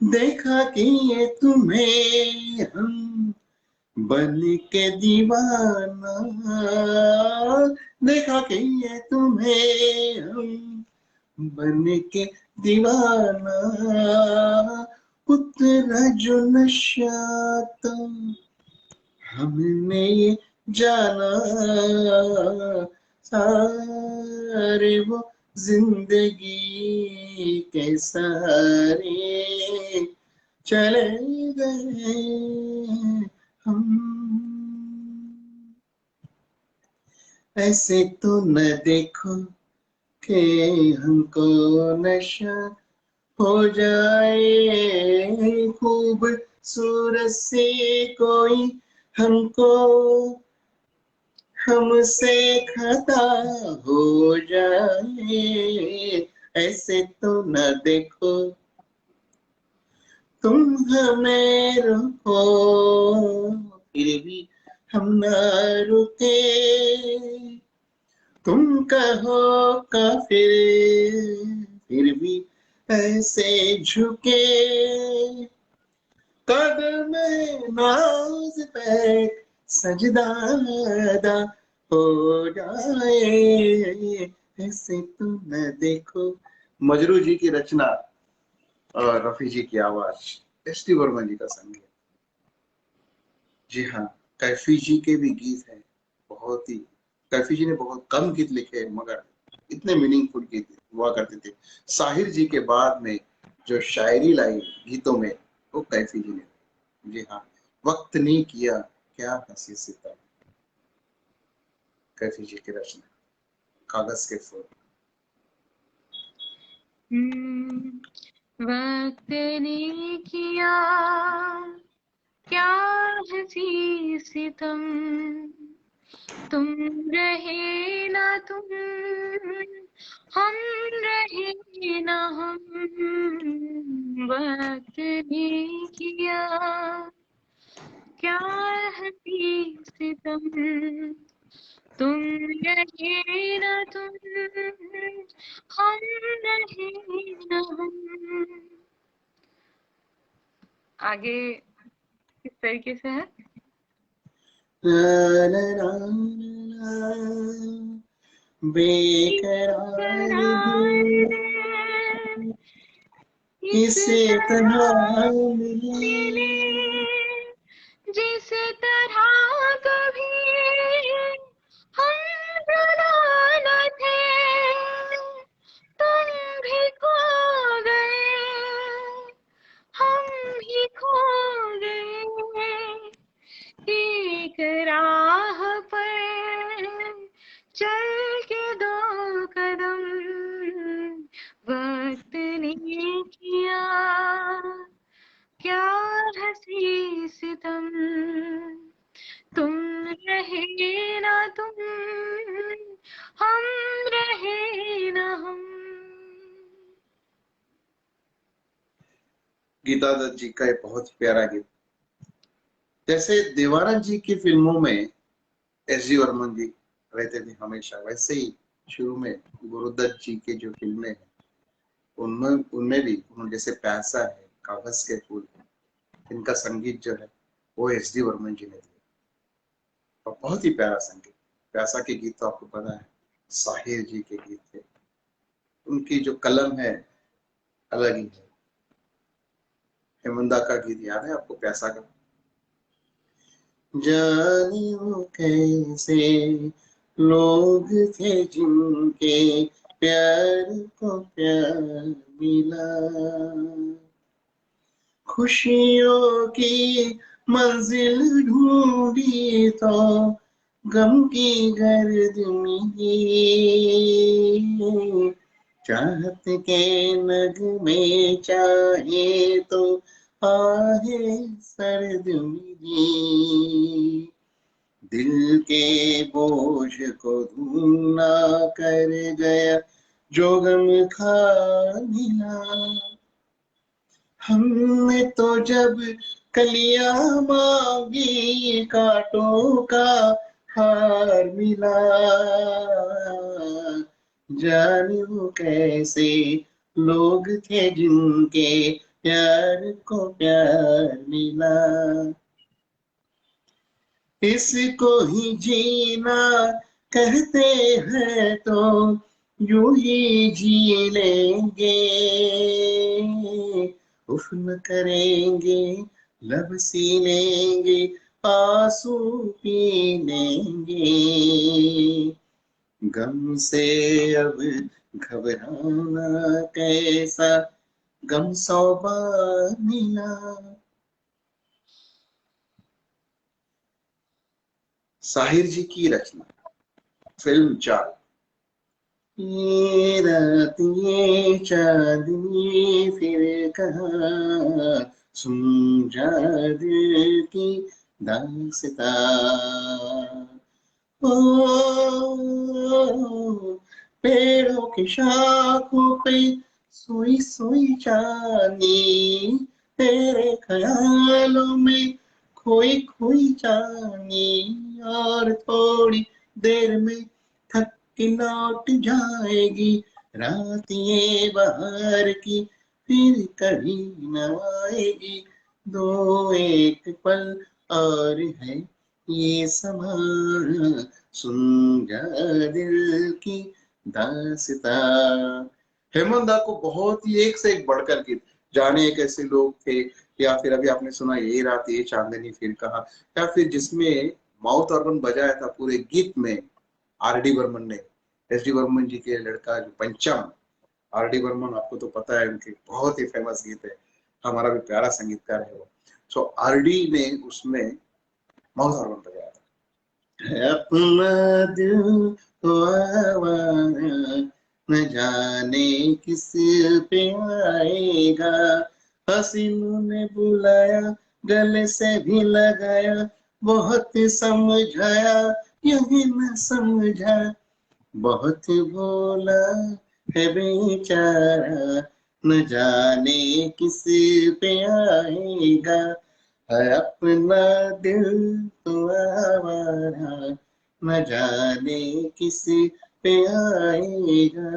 देखा कि ये तुम्हें हम बन के दीवाना, देखा कि ये तुम्हें हम बन के दीवाना, उतरा जो नशा तो हमने ये जाना, सारे वो जिंदगी के सहारे चले गए हम, ऐसे तो न देखो कि हमको नशा हो जाए, खूबसूरत से कोई हमको हमसे खता हो जाए, ऐसे तो न देखो तुम हमें रोको, फिर भी हम न रुके, तुम कहो काफिर फिर भी ऐसे झुके, कदम नाज पे सजदा हो जाए, ऐसे तुम न देखो। मजरू जी की रचना और रफी जी की आवाज, एस टी बर्मन जी का संगीत। जी हाँ, कैफी जी के भी गीत हैं बहुत ही, कैफी जी ने बहुत कम गीत लिखे मगर इतने मीनिंगफुल गीत हुआ करते थे। साहिर जी के बाद में जो शायरी लाई गीतों में वो कैफी जी ने। जी हाँ, वक्त ने किया क्या हंसी सितम, कैफी जी की रचना, कागज के फूल। वक्त ने किया क्या हंसी सितम, तुम रहे ना तुम, हम रहे ना हम, वक्त ने किया क्या हंसी सितम, तुम रहे ना तुम, हम रहे ना हम। आगे किस तरीके से है? ला ला ला ला, बेकरार दिल इस इसे तरह तन्हा मिले, मिले जिस तरह कभी हम जुदा न थे, तुम भी खो गए, हम भी खो गए, एक राह पर चल के दो कदम, वक्त ने किया क्या हंसी सितम, तुम रहे ना तुम, हम रहे ना हम। गीता दत्त जी का एक बहुत प्यारा गीत। जैसे देवानंद जी की फिल्मों में एस.डी. वर्मन जी रहते थे हमेशा, वैसे ही शुरू में गुरुदत्त जी की जो फिल्में हैं उनमें उनमें भी उन्होंने, जैसे प्यासा है, कागज के फूल है, इनका संगीत जो है वो एस.डी. वर्मन जी ने दिया और बहुत ही प्यारा संगीत। प्यासा के गीत तो आपको पता है, साहिर जी के गीत थे, उनकी जो कलम है अलग ही है। हेमंदा का गीत याद है आपको, प्यासा का? जाने वो कैसे लोग थे जिनके प्यार को प्यार मिला, खुशियों की मंजिल ढूंढी तो गम की गर्द मिली, चाहत के नगमे चाहे तो आहे सर्द मिली, दिल के बोझ को धूना कर गया जो गम खा मिला, हमने तो जब कलियां मांगी कांटों का हार मिला, जाने वो कैसे लोग थे जिनके प्यार को प्यार मिला, इसको ही जीना कहते हैं तो यूं ही जी लेंगे, उफ न करेंगे, लब सी लेंगे, आंसू पी लेंगे, गम से अब घबराना कैसा, गम सौ बार मिला। साहिर जी की रचना, फिल्म चाल। ये रात ये चांदनी फिर कहाँ, सुन जा दिल की दास्तां, ओ पेड़ों की शाखों पे सोई सोई चांदनी, तेरे ख्यालों में खोई खोई जानी, और थोड़ी देर में थक के लौट जाएगी, रात ये बाहर की फिर कभी न आएगी, दो एक पल और है ये समा, सुन जा दिल की दास्तां। हेमंदा को बहुत ही एक से एक बढ़कर गीत, जाने कैसे लोग थे, या फिर अभी आपने सुना ये रात ये चांदनी फिर कहा, या फिर जिसमें माउथ ऑर्गन बजाया था पूरे गीत में आर.डी. बर्मन ने, एस.डी. बर्मन जी के लड़का जो पंचम आर.डी. बर्मन, आपको तो पता है उनके बहुत ही फेमस गीत है, हमारा भी प्यारा संगीतकार है वो। सो आर.डी. ने उसमें माउथ ऑर्गन बजाया था, अपना दिल तो आवारा न जाने किस पे आएगा। हसीनों ने बुलाया, गले से भी लगाया, बहुत समझाया, यही न समझा, बहुत बोला है बेचारा, न जाने किस पे आएगा, है अपना दिल तो आवारा, न जाने किस पे आएगा।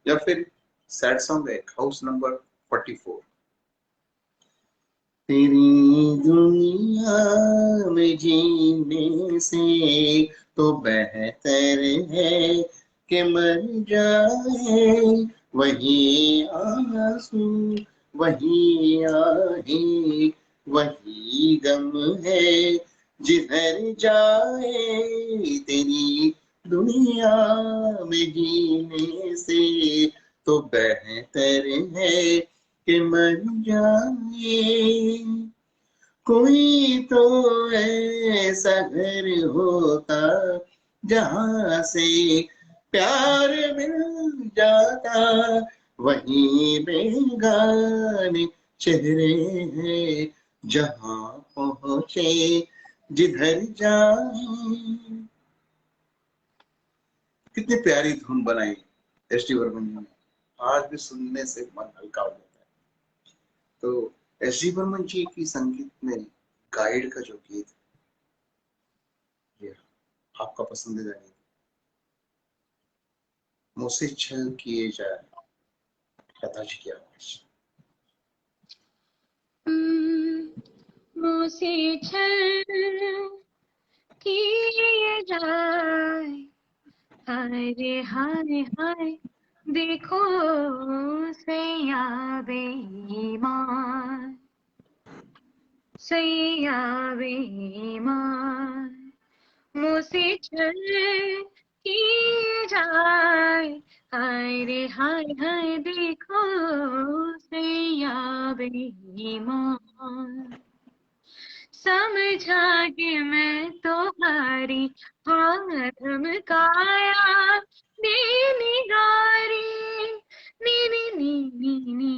या फिर सैड सॉन्ग है हाउस नंबर 44। तेरी दुनिया में जीने से तो बेहतर है कि मर जाए, वही आंसू, वही आहे, वही गम है, जिधर जाए। तेरी दुनिया में जीने से तो बेहतर है कि मर जाए। कोई तो ऐसा घर होता जहां से प्यार मिल जाता, वहीं बेगाने चेहरे हैं, जहां पहुंचे जिधर जाए। कितनी प्यारी धुन बनाई एस डी बर्मन जी ने, आज भी सुनने से मन हल्का हो जाता है। तो एस डी बर्मन जी की संगीत में गाइड का जो गीत है, ये आपका पसंदीदा गीत, मुझसे छल किए जाए, लता जी की आवाज। मुझसे छल किए जाए, हाय हाय हाय, देखो सैया बेईमान, सैया बेईमान, मुझसे छल किए जाए, हाय रे हाय हाय, देखो सैया बेईमान, समझा कि मैं तुम्हारी हाँ धमकाया, नी गारी, नी नी नी नी नी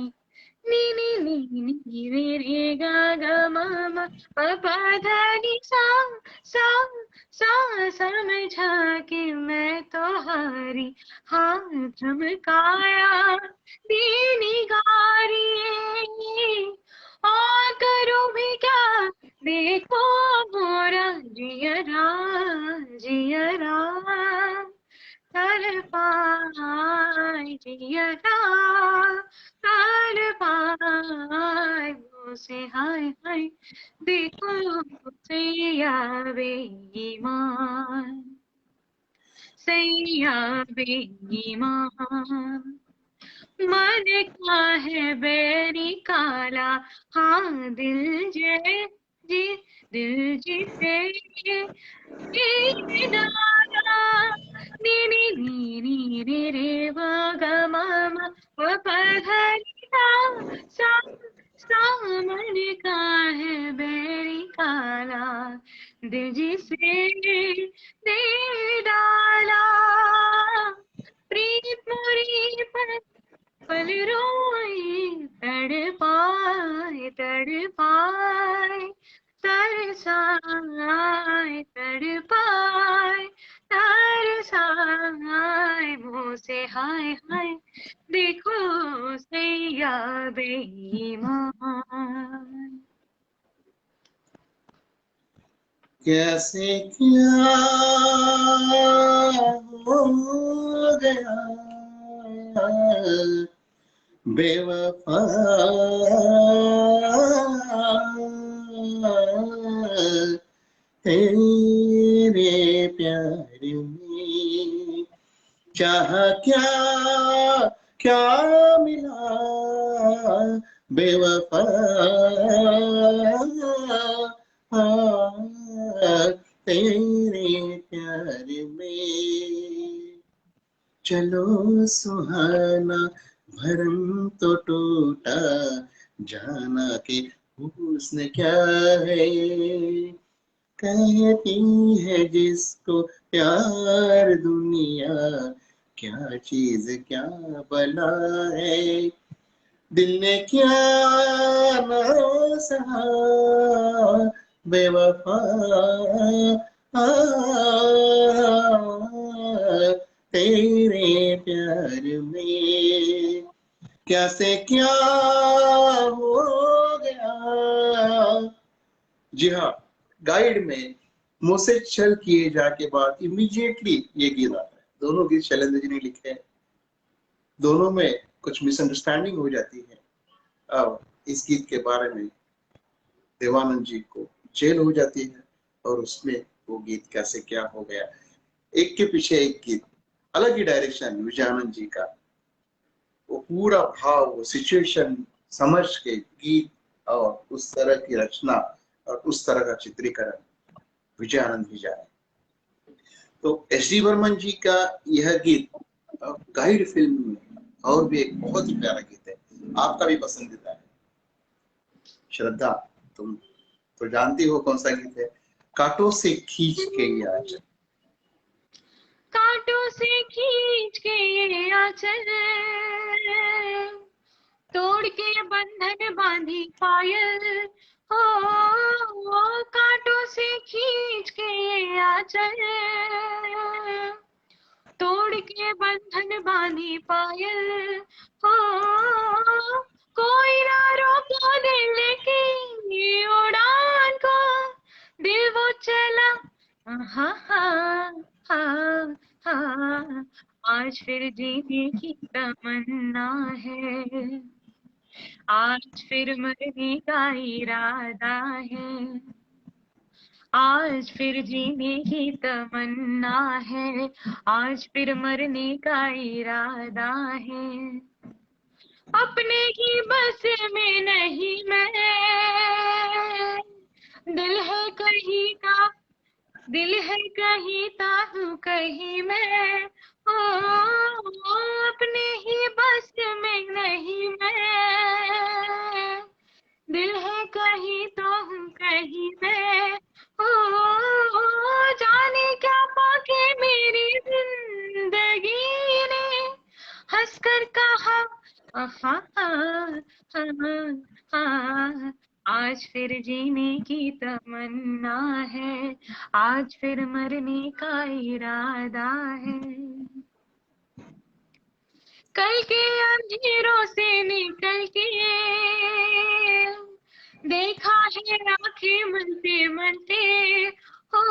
नी नी नी नी रे रे गा गा मा मा पा पा धा नी सा सा सा, समझा कि मैं तुम्हारी हाँ धमकाया, नी गारी, और करूँ भी क्या, देखो मोरा जियरा, जियरा तड़पाए, जियरा तड़पाए, मुझसे हाय हाय, देखो सैया बेईमान, सैया बेईमान, मन का है बैरी काला, हाँ दिल जे जी, दिल जिसे डाला, नी नी नी नी रे रे वा गा मा मा प प ध नि सा सा, मन का है बैरी काला, दिल जिसे दे डाला, प्रीत मोरी पर पल रोए, तड़पाए तड़पाए, तरसाए तड़पाए, तरसाए, मुँह से हाय हाय, देखो सैया बेईमान। कैसे क्या हो गया बेवफा, तेरे प्यार में चाह क्या, क्या मिला बेवफा, तेरे प्यार में। चलो सुहाना भरम तो टूटा, जाना कि हुस्न क्या है, कहती है जिसको प्यार दुनिया, क्या चीज क्या बला है, दिल ने क्या ना सहा, बेवफा आ, तेरे प्यार में क्या से क्या हो गया। जी हाँ, गाइड में मुझसे छल किए जा के बाद इमीडिएटली ये गीत आता है। दोनों गीत शैलेंद्र जी ने लिखे हैं, दोनों में कुछ मिसअंडरस्टैंडिंग हो जाती है। अब इस गीत के बारे में देवानंद जी को जेल हो जाती है और उसमें वो गीत कैसे क्या हो गया, एक के पीछे एक गीत, अलग ही डायरेक्शन विजयानंद जी का, वो पूरा भाव, वो सिचुएशन समझ के गीत और उस तरह की रचना और उस तरह का चित्रीकरण विजयानंद ही जाने। तो एस डी बर्मन जी का यह गीत गाइड फिल्म में और भी एक बहुत ही प्यारा गीत है, आपका भी पसंदीदा है। श्रद्धा, तुम तो जानती हो कौन सा गीत है, कांटों से खींच के ये आंचल। कांटों से खींच के ये आंचल, तोड़ के बंधन बांधी पायल, हो कांटों से खींच के ये आंचल, तोड़ के बंधन बांधी पायल, हो कोई ना रोको दिल की उड़ान को, दिल वो चला हा हा हा हा, आज फिर जीने की तमन्ना है, आज फिर मरने का इरादा है, आज फिर जीने की तमन्ना है, आज फिर मरने का इरादा है, अपने ही बस में नहीं मैं, दिल है कहीं का, दिल है कहीं ताहू कहीं मैं, ओ अपने ही बस में नहीं मैं, दिल है कहीं तो हूँ कहीं मैं, ओ जाने क्या पाके मेरी जिंदगी ने हंसकर कहा आहा हा, आज फिर जीने की तमन्ना है, आज फिर मरने का इरादा है, कल के अंधेरों से निकल के देखा है आंखें मनते मनते, हो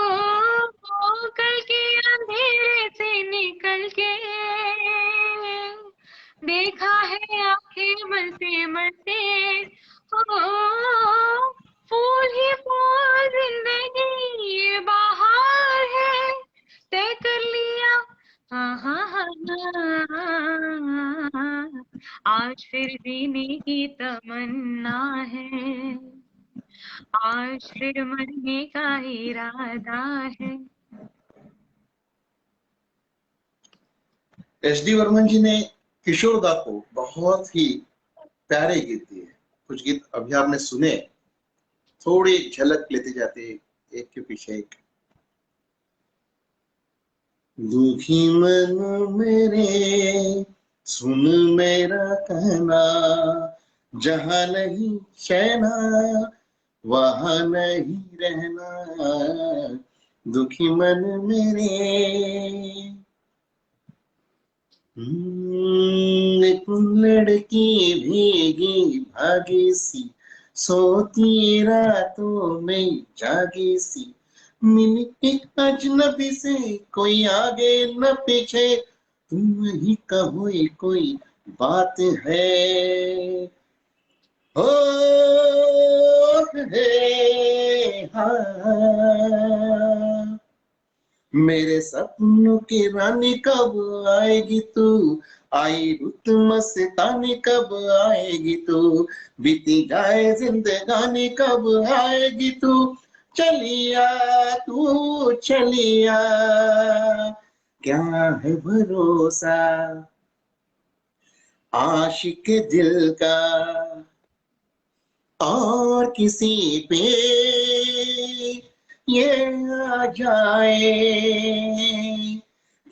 कल के अंधेरे से निकल के देखा है आंखें मनते मनते, हो फूल ही फूल जिंदगी बाहर है, तय कर लिया आज फिर जीने की तमन्ना है, आज फिर मरने का इरादा है। एस डी बर्मन जी ने किशोरदा को बहुत ही प्यारे गीत दिए। कुछ गीत अभी आपने सुने, थोड़ी झलक लेते जाते एक के पीछे एक। दुखी मन मेरे सुन मेरा कहना, जहां नहीं चैना वहां नहीं रहना, दुखी मन मेरे। एक लड़की भीगी भागी सी, सोती रातों में जागी सी, मिली एक अजनबी से, कोई आगे न पीछे, तुम ही कहो कोई बात है, हो हे हाँ। मेरे सपनों की रानी कब आएगी तू, आई रुत मस्तानी कब आएगी तू, बीती जाए जिंदगानी कब आएगी तू, चलिया तू चलिया, क्या है भरोसा आशिक दिल का और किसी पे ये आ जाए,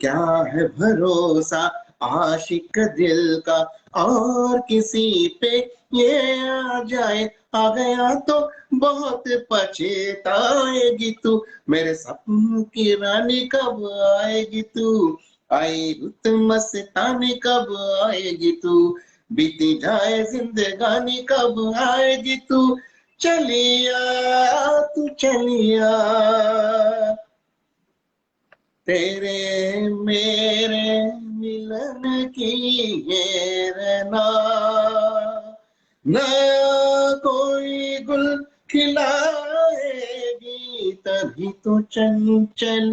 क्या है भरोसा आशिक दिल का, और किसी पे ये आ जाए, आ गया तो बहुत पछताएगी तू। मेरे सपनों की रानी कब आएगी तू, आई रुत मस्तानी कब आएगी तू, बीती जाए जिंदगानी कब आएगी तू, चलिया तू चलिया, तेरे मेरे मिलन की ये रहना, नया कोई गुल खिलाएगी तभी तो चंचल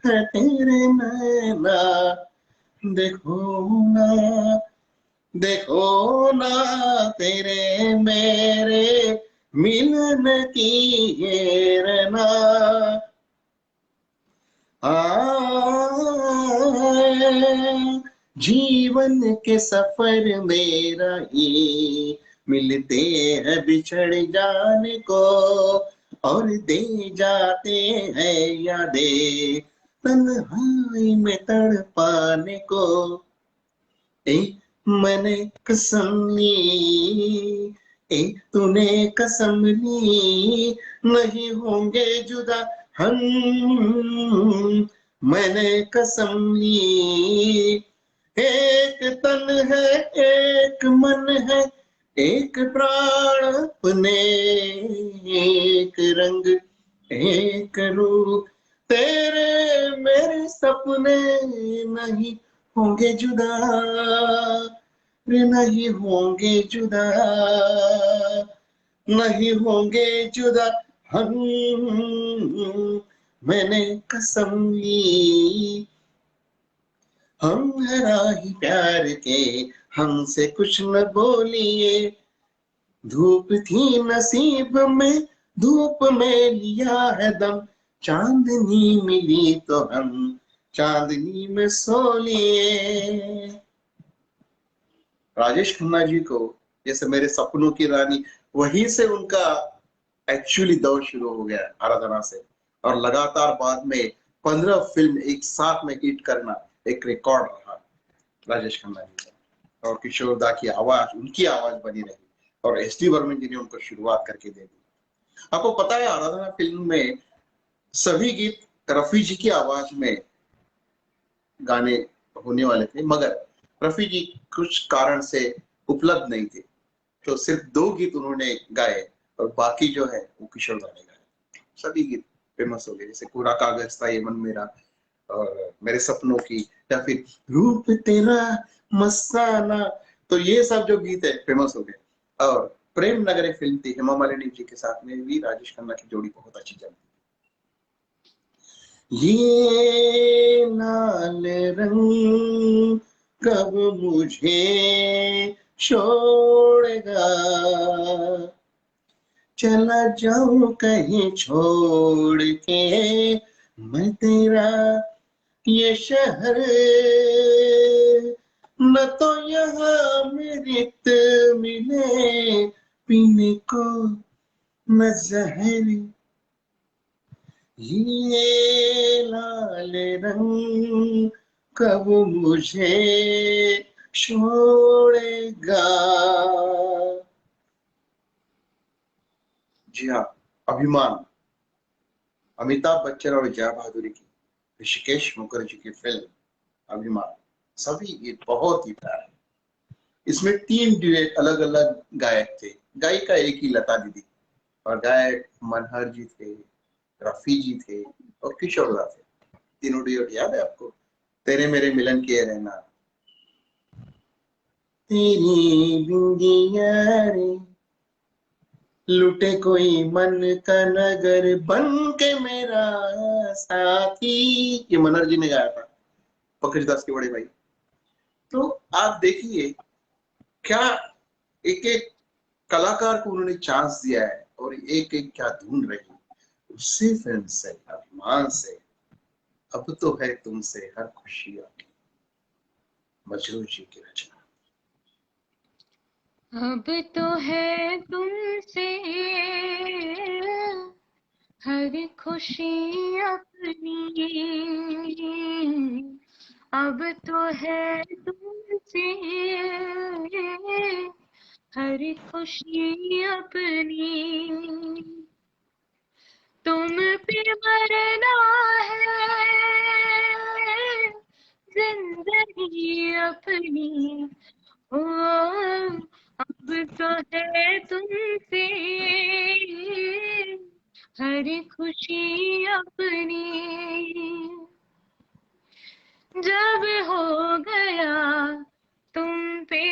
है तेरे नैना, देखो ना, देखो ना, तेरे मेरे मिलन की ये रहना। जीवन के सफर मेरा ये, मिलते हैं बिछड़ जाने को, और दे जाते हैं यादें तन्हाई में तड़पाने को। ए मैंने कसम ली, ए तूने कसम ली, नहीं होंगे जुदा हम, मैंने कसम ली। एक तन है एक मन है एक प्राण अपने, एक रंग एक रूप, तेरे मेरे सपने नहीं होंगे जुदा, रे नहीं होंगे जुदा, नहीं होंगे जुदा हम, मैंने कसम ली। हम है राही प्यार के, हमसे कुछ न बोलिए, धूप थी नसीब में, धूप में लिया है दम, चांदनी मिली तो हम चांदनी में सो लिए। राजेश खन्ना जी को जैसे मेरे सपनों की रानी, वहीं से उनका एक्चुअली दौर शुरू हो गया आराधना से, और लगातार बाद में 15 फिल्म एक साथ में हिट करना एक रिकॉर्ड रहा राजेश खन्ना जी का। और किशोर दा की आवाज उनकी आवाज बनी रही, और एस डी बर्मन जी ने उनको शुरुआत करके दे दी। आपको पता है आराधना फिल्म में सभी गीत रफी जी की आवाज में गाने होने वाले थे, मगर रफी जी कुछ कारण से उपलब्ध नहीं थे, तो सिर्फ 2 गीत उन्होंने गाए, और बाकी जो है वो किशोर दा ने गाए। सभी गीत फेमस हो गए, जैसे कोरा कागज था, ये मन मेरा, और मेरे सपनों की, या फिर रूप तेरा मस्ताना, तो ये सब जो गीत है फेमस हो गए। और प्रेम नगरी फिल्म थी, हेमा मालिनी जी के साथ में भी राजेश खन्ना की जोड़ी बहुत अच्छी चलती। ये लाल रंग कब मुझे छोड़ेगा, चला जाऊं कहीं छोड़ के मैं तेरा ये शहर, न तो यहाँ मृत मिले पीने को न जहर, ये लाल रंग कब मुझे छोड़ेगा। जी हाँ, अभिमान, अमिताभ बच्चन और जया बहादुरी की, ऋषिकेश मुखर्जी की फिल्म अभिमान, सभी गीत बहुत ही प्यारे। इसमें 3 ड्यूएट अलग अलग गायक थे, गायिका एक ही लता दीदी, और गायक मनहर जी थे, रफी जी थे, और किशोर दा थे। तीनों ड्यूएट याद है आपको? तेरे मेरे मिलन किए रहना, तेरी बिंदिया रे, लुटे कोई मन का नगर बन के मेरा साथी, ये मनहर जी ने गाया था, पंकज दास के बड़े भाई। तो आप देखिए क्या एक एक कलाकार को उन्होंने चांस दिया है, और एक एक क्या धुन रही, उसी फिल्म से, अभिमान से, अब तो है तुमसे हर खुशियां, मजरू जी की रचना। अब तो है तुमसे हर खुशी अपनी, अब तो है तुमसे हर खुशी अपनी, तुम पे मरना है जिंदगी अपनी। ओ अब तो है तुमसे हर खुशी अपनी, जब हो गया तुम पे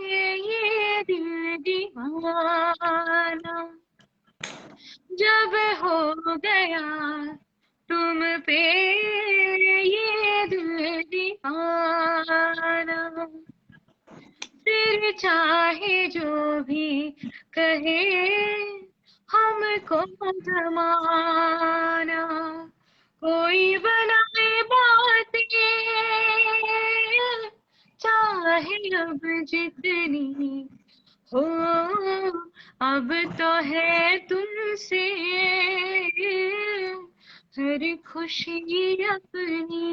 ये दिल दीवाना, जब हो गया तुम पे ये दिल दीवाना, फिर चाहे जो भी कहे हमको जमाना, कोई बनाए बातें चाहे अब जितनी हो, अब तो है तुमसे हर खुशी अपनी,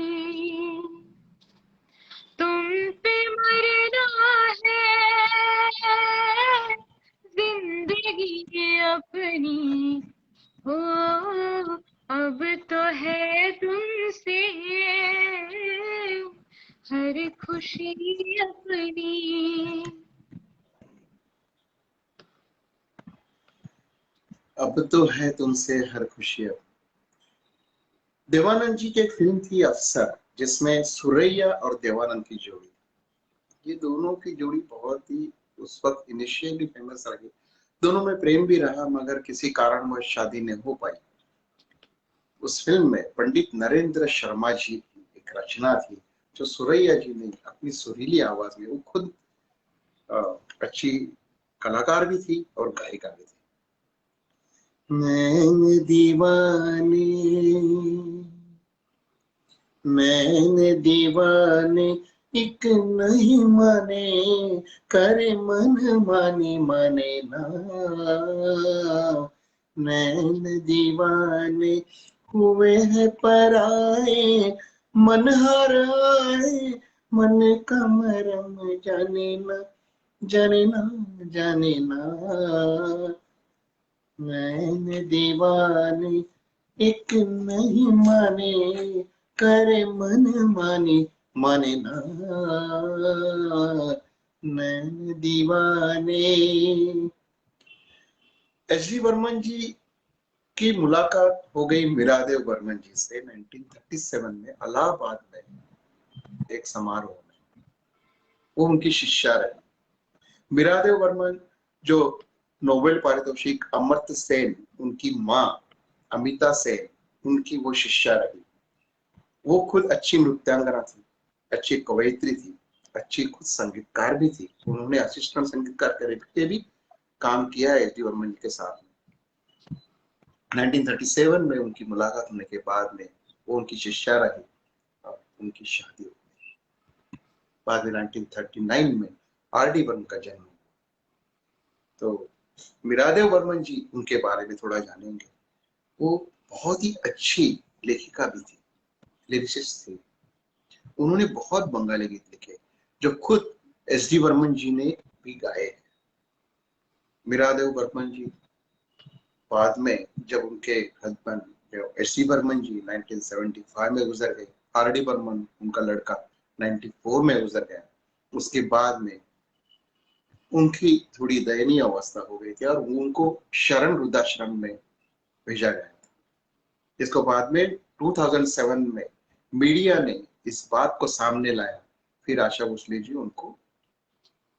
तुम पे मरना है जिंदगी अपनी। हो अब तो है तुमसे हर खुशी अपनी। अब तो है तुमसे हर खुशी अब। देवानंद जी की एक फिल्म थी अफसर, जिसमें सुरैया और देवानंद की जोड़ी, ये दोनों की जोड़ी बहुत ही उस वक्त इनिशियली फेमस रही। दोनों में प्रेम भी रहा, मगर किसी कारणवश शादी नहीं हो पाई। उस फिल्म में पंडित नरेंद्र शर्मा जी की एक रचना थी, जो सुरैया जी ने अपनी सुरीली आवाज में, वो खुद अच्छी कलाकार भी थी और गायिका भी थी। मैंने दीवाने एक नहीं माने, करे मन माने माने ना। नैन दीवाने हुए हैं पराए, मन हराए, मन का मरम जाने ना, जाने ना, जाने ना। मैंने दीवाने एक नहीं माने, करे मन माने माने ना। मैंने दीवाने। एस डी बर्मन जी की मुलाकात हो गई मीरादेव बर्मन जी से 1937 में इलाहाबाद में एक समारोह में। वो उनकी शिष्या रही। मीरादेव बर्मन, जो नोबेल पारितोषिक अमर्त्य सेन, उनकी माँ अमिता सेन, उनकी वो शिष्या रही। वो खुद अच्छी नृत्यांगना थी, अच्छी कवयित्री थी, अच्छी खुद संगीतकार भी थी। उन्होंने असिस्टेंट संगीतकार के भी काम किया है एस डी बर्मन के साथ। 1937 में उनकी मुलाकात होने के बाद में वो उनकी शिष्या रही और उनकी शादी हो गई। बाद में 1939 में आर डी बर्मन का जन्म। तो मीरादेव बर्मन जी, उनके बारे में थोड़ा जानेंगे। वो बहुत ही अच्छी लेखिका भी थी, लिरिसिस्ट थी। उन्होंने बहुत बंगाली गीत लिखे, जो खुद एस डी बर्मन जी ने भी गाए हैं। मीरादेव बर्मन जी बाद में, जब उनके हस्बैंड एस डी बर्मन जी 1975 में गुजर गए, आर डी बर्मन उनका लड़का 94 में गुजर गया, उसके बाद में उनकी थोड़ी दयनीय अवस्था हो गई थी और उनको शरण वृद्धाश्रम में भेजा गया था। इसको बाद में 2007 में मीडिया ने इस बात को सामने लाया। फिर आशा भोसले जी उनको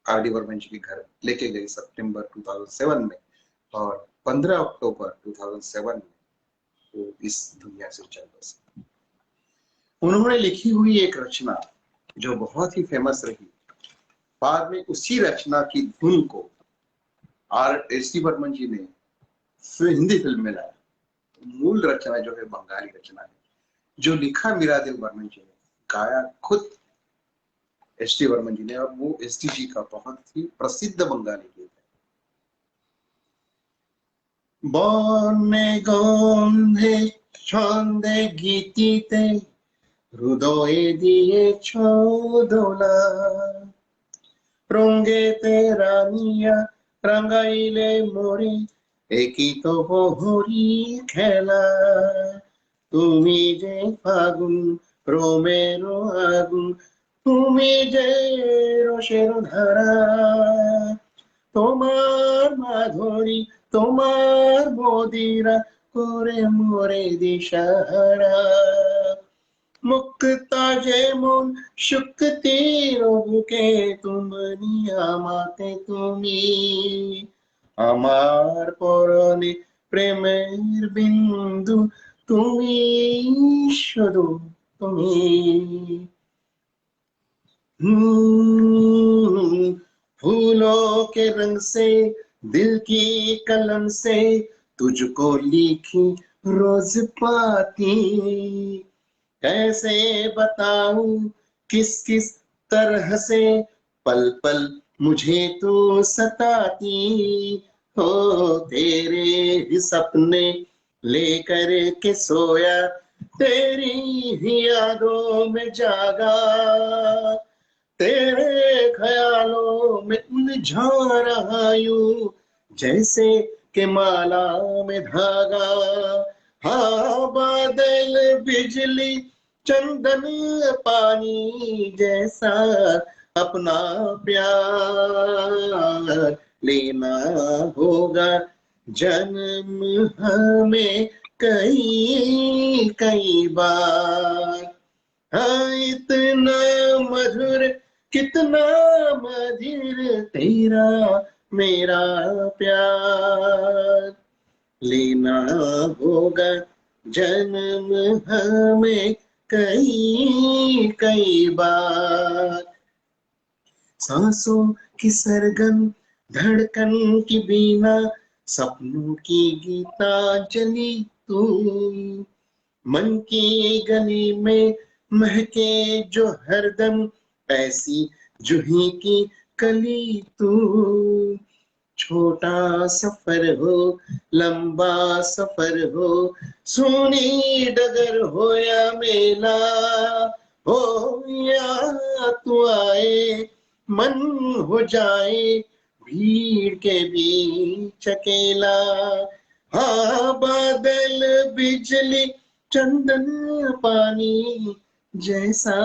आर डी बर्मन जी के घर लेके गई सितंबर 2007 में, और 15 अक्टूबर 2007 में वो इस दुनिया से चल बसे। उन्होंने लिखी हुई एक रचना जो बहुत ही फेमस रही, बाद में उसी रचना की धुन को आर एस डी बर्मन जी ने हिंदी फिल्म में लाया। मूल रचना जो है बंगाली रचना है, जो लिखा मीरादेव बर्मन जी ने, गाया खुद एस डी बर्मन जी ने, और वो एस डी जी का बहुत ही प्रसिद्ध बंगाली गीत है। बने गंधे छंदे गीतिते হৃদয়ে দিয়েছ দোলা, রঙে তেরা নিয়া রাঙাইলে মোরে, একই তো প্রহরী খেলা। তুমি যে ফাগুন রোমের আগুন, তুমি যে রসের ধারা, তোমার মাধুরী তোমার মদিরা করে মোরে দিশাহারা। মুক্তা যেমন শুক্তির বুকে, তুমি আমাতে তুমি, আমার পরনে প্রেমের বিন্দু, তুমি শুধু তুমি। फूलों के रंग से दिल की कलम से तुझको लिखी रोज पाती, कैसे बताऊं किस किस तरह से पल पल मुझे तू सताती। हो तेरे ही सपने लेकर के सोया, तेरी ही यादों में जागा, तेरे ख्यालों में उलझा रहा यूं, जैसे के माला में धागा। हाँ बादल बिजली चंदन पानी जैसा अपना प्यार लेना होगा जन्म हमें कई कई बार। हाँ इतना मधुर कितना मधुर तेरा मेरा प्यार, लेना होगा जन्म हमें कई कई बार। सांसों की सरगम धड़कन की बीना, सपनों की गीतांजलि तू, मन की गली में महके जो हरदम ऐसी जूही की कली तू। छोटा सफर हो लंबा सफर हो, सोनी डगर हो या मेला हो, या तू आए मन हो जाए भीड़ के बीच अकेला। हाँ बादल बिजली चंदन पानी जैसा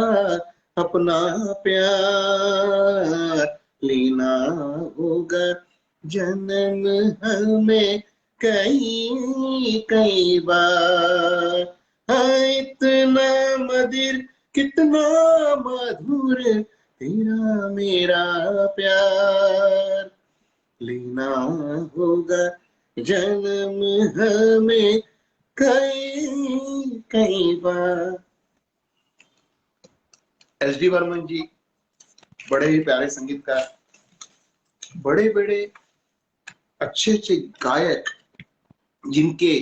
अपना प्यार लेना होगा जन्म हमें कई कई बार। हाँ इतना मधुर कितना मधुर तेरा मेरा प्यार, लेना होगा जन्म हमें कई कई बार। एस डी बर्मन जी बड़े ही प्यारे संगीतकार, बड़े बड़े अच्छे अच्छे गायक जिनके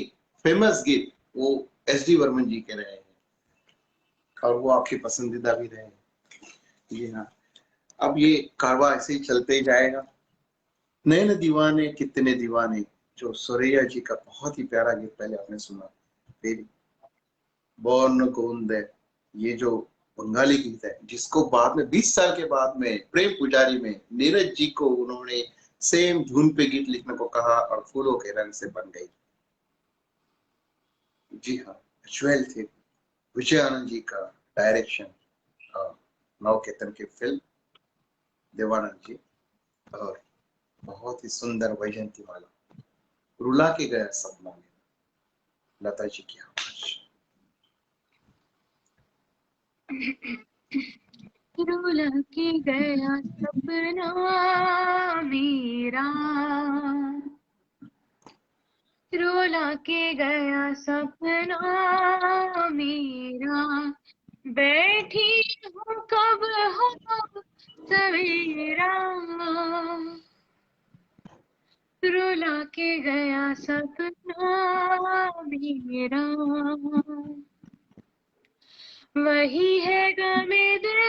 फेमस गीत वो एस डी बर्मन जी के रहे हैं और वो आपके पसंदीदा भी रहे हैं। जी हाँ, अब ये कारवा ऐसे ही चलते ही जाएगा। नए न दीवाने कितने दीवाने, जो सुरैया जी का बहुत ही प्यारा गीत पहले आपने सुना, फिर बॉर्न गोंद, ये जो बंगाली गीत है जिसको बाद में 20 साल के बाद में प्रेम पुजारी में नीरज जी को उन्होंने सेम धुन पे गीत लिखने को कहा और फूलों के रंग से बन गई। जी हाँ, ज्वेल थे विजय आनंद जी का डायरेक्शन, नवकेतन की फिल्म, देवानंद जी, और बहुत ही सुंदर वैजंती वाला रुला के गया सपना मेरा, लता जी की आवाज। रुला के गया सपना मेरा, रुला के गया सपना मेरा, बैठी हूँ कब हो सवेरा, रुला के गया सपना मेरा, वही है गमे दिल,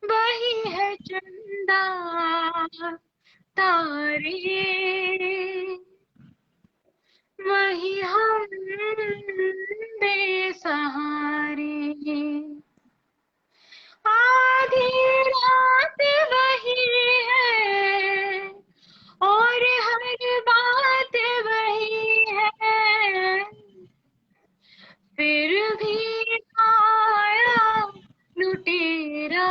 वही है चंदा तारे, वही हम बेसहारे। आधी रात वही है और हर बात वही है, फिर भी आया लुटेरा,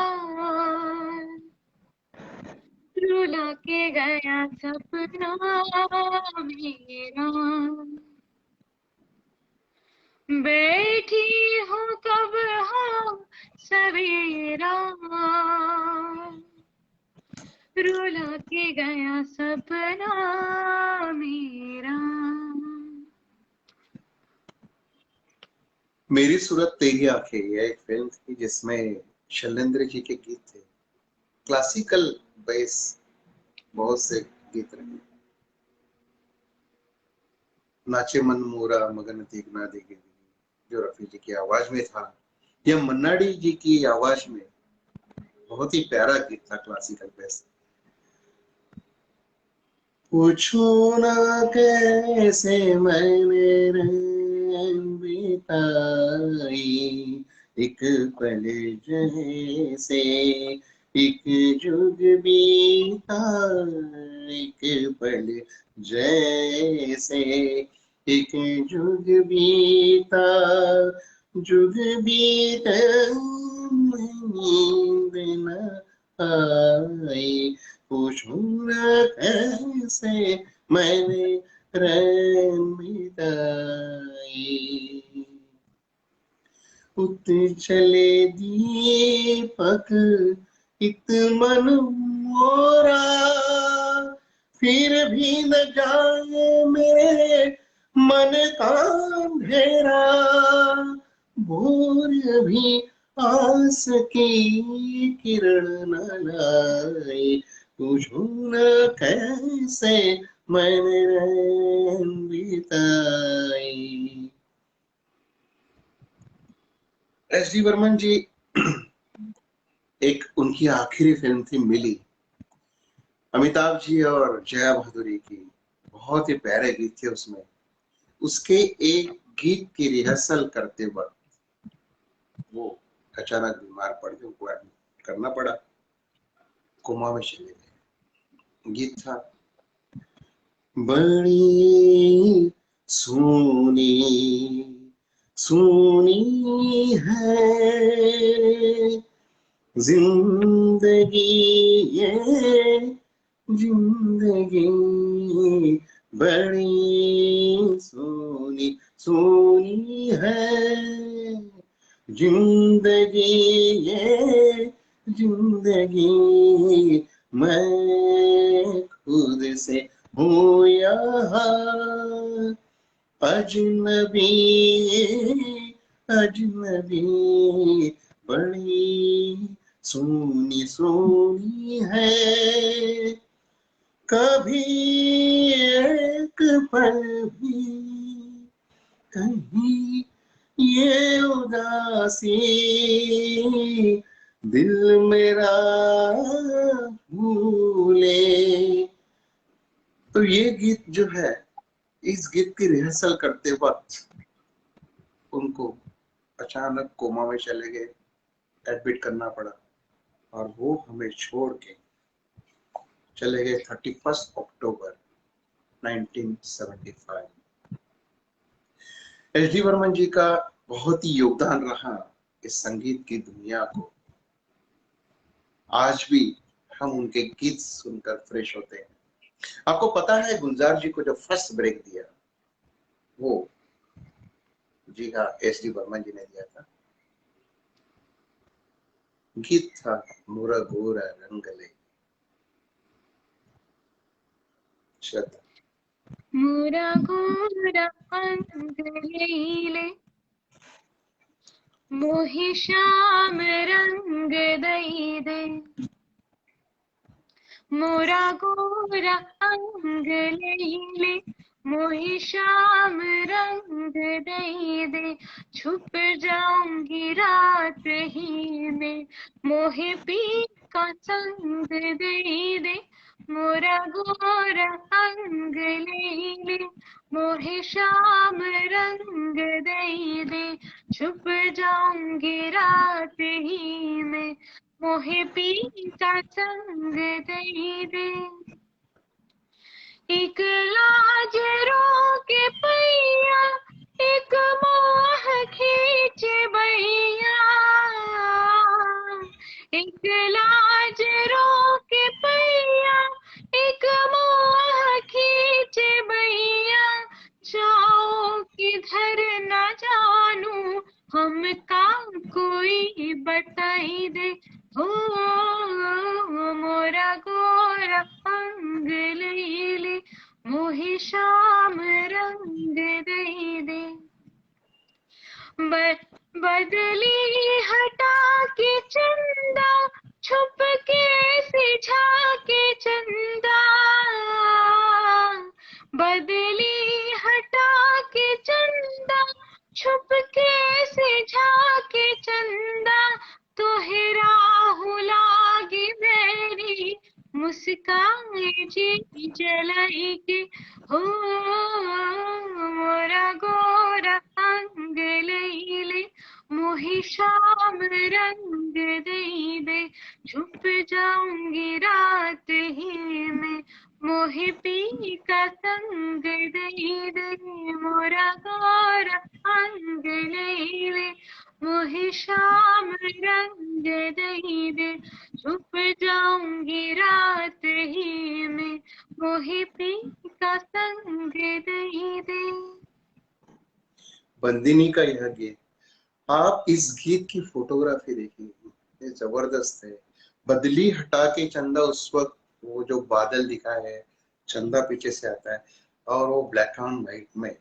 रुला के गया सपना मेरा। बैठी हूँ कब हो सवेरा, रुला के गया सपना मेरा। मेरी सूरत तेरी आंखें, यह एक फिल्म थी जिसमें शैलेंद्र जी के गीत थे। क्लासिकल बेस बहुत से गीत रहे। नाचे मन मोरा मगन देखना देखे, जो रफी जी की आवाज में था, या मन्नाडी जी की आवाज में, बहुत ही प्यारा गीत था क्लासिकल बेस। पूछो ना कैसे मैंने रैन बिताई, एक पल जैसे एक जुग बीता, एक पल जैसे एक जुग बीता, जुग बीत नींद न आई, पूछो न कैसे मैंने रैन मिटाई। उत चले दीपक इत मन मोरा, फिर भी न जाए मेरे मन का अंधेरा, भोर भी आस की किरण न लाए, पूछो न कैसे मैंने रैन बिताई। एस डी बर्मन जी, एक उनकी आखिरी फिल्म थी मिली, अमिताभ जी और जया भादुरी की। बहुत ही प्यारे गीत थे उसमें। उसके एक गीत की रिहर्सल करते वक्त वो अचानक बीमार पड़ गए, उनको एडमिट करना पड़ा, कोमा में चले गए। गीत था, बड़ी सोनी सोनी है जिंदगी ये जिंदगी, बड़ी सोनी सोनी है जिंदगी ये जिंदगी, मैं खुद से हूँ यहाँ अजनबी अजनबी, बड़ी सोनी सोनी है, कभी एक पल भी कहीं ये उदासी दिल मेरा भूले। तो ये गीत जो है, इस गीत की रिहर्सल करते वक्त उनको अचानक कोमा में चले गए, एडमिट करना पड़ा, और वो हमें छोड़ के चले गए 31 अक्टूबर 1975। एस डी बर्मन जी का बहुत ही योगदान रहा इस संगीत की दुनिया को। आज भी हम उनके गीत सुनकर फ्रेश होते हैं। आपको पता है गुलजार जी को जो फर्स्ट ब्रेक दिया, वो जी हाँ एस डी बर्मन जी ने दिया था। गीत था मोरा गोरा रंगले। श्रद्धा। मोरा गोरा अंग लीले, मोहि श्याम रंग दई दे, मोरा गोरा अंग लीले, मोहि श्याम रंग दई दे, छुप जाऊंगी रात ही में, मोहे पी का संग दई दे, मोरा गोरा अंग ले मोहे श्याम रंग दे दे, छुप जाऊंगी रात ही में मोहे पी का संग दे दे। एक लाज रोके पैया, एक मोह खींचे बैया, एक लाज रोके पैया, एक मोह खींचे बैया, जाओ किधर न जानू हमका कोई बताई दे। हो मोरा गोरा अंग ले ले मोहे श्याम रंग दे दे। बदली हटा के चंदा, छुप के से झाके चंदा, बदली हटा के चंदा, छुप के से झाके चंदा, तोहे राहु लागे मेरी मुस्कान जी जलाई के। हो मोरा गोरा अंग ले ले मोहे श्याम रंग दे दे, छुप जाऊंगी रात ही में मोहे पी का संग दे दे। मोरा गोरा अंग ले ले मोहे श्याम रंग दे दे, छुप जाऊंगी रात ही में मोहे पी का संग दे दे। बंदिनी का यह गीत, आप इस गीत की फोटोग्राफी देखिए, ये जबरदस्त है। बदली हटा के चंदा, उस वक्त वो जो बादल दिखा है, चंदा पीछे से आता है, और वो ब्लैक एंड व्हाइट में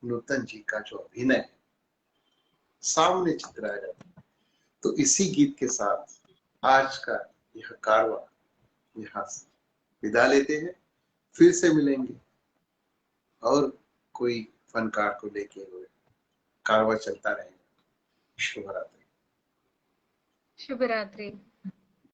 नूतन जी का जो अभिनय है सामने चित्राया जाता है। तो इसी गीत के साथ आज का यह कारवा यहाँ से विदा लेते हैं। फिर से मिलेंगे और कोई फनकार को लेके हुए, कारवा चलता रहेगा। शुभ रात्रि। शुभ रात्रि।